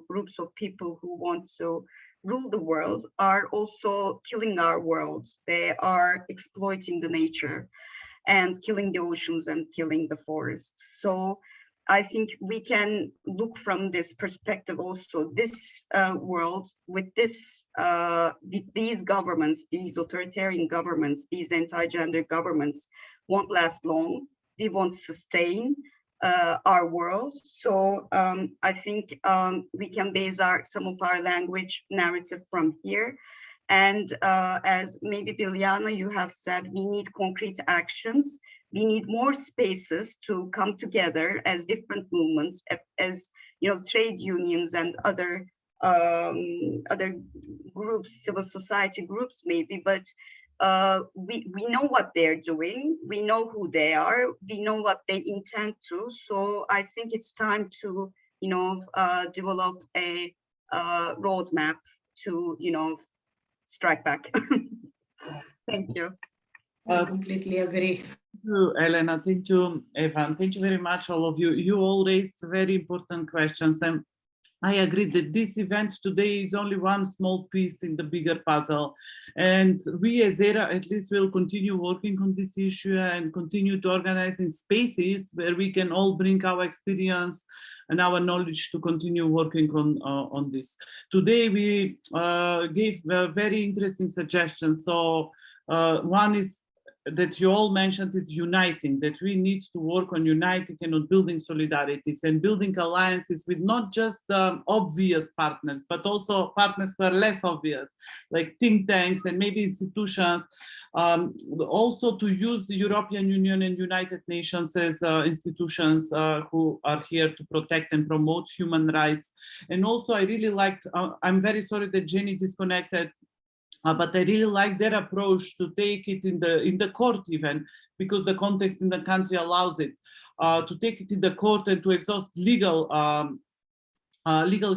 groups of people who want to rule the world are also killing our world. They are exploiting the nature and killing the oceans and killing the forests. So I think we can look from this perspective also. This world with this, these governments, these authoritarian governments, these anti-gender governments won't last long. They won't sustain our world. So I think we can base some of our language narrative from here. And as maybe Biljana, you have said, we need concrete actions. We need more spaces to come together as different movements, as you know, trade unions and other groups, civil society groups maybe, but we know what they're doing, we know who they are, we know what they intend to. So I think it's time to, you know, develop a roadmap to, you know, strike back. Thank you. I completely agree. Thank you, Elena. Thank you, Evan. Thank you very much, all of you. You all raised very important questions, and I agree that this event today is only one small piece in the bigger puzzle. And we as ERA at least will continue working on this issue and continue to organize in spaces where we can all bring our experience and our knowledge to continue working on this. Today we gave very interesting suggestions. So one is that you all mentioned is uniting, that we need to work on uniting and on building solidarities and building alliances with not just obvious partners, but also partners who are less obvious, like think tanks and maybe institutions. Also to use the European Union and United Nations as institutions who are here to protect and promote human rights. And also I really liked, I'm very sorry that Jenny disconnected, but I really like their approach to take it in the court even, because the context in the country allows it, to take it in the court and to exhaust legal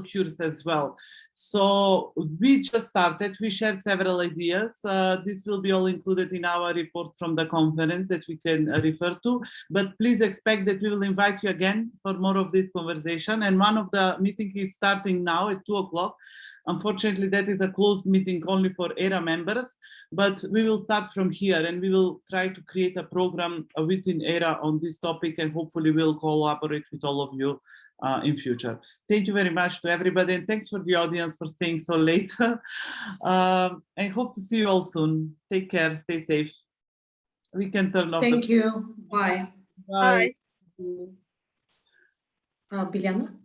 cures as well. So we just started, we shared several ideas. This will be all included in our report from the conference that we can refer to, but please expect that we will invite you again for more of this conversation. And one of the meetings is starting now at 2 o'clock. Unfortunately, that is a closed meeting only for ERA members, but we will start from here and we will try to create a program within ERA on this topic, and hopefully we'll collaborate with all of you in future. Thank you very much to everybody, and thanks for the audience for staying so late. I hope to see you all soon. Take care, stay safe. We can turn off. Thank you. Bye. Bye. Bye. Biljana?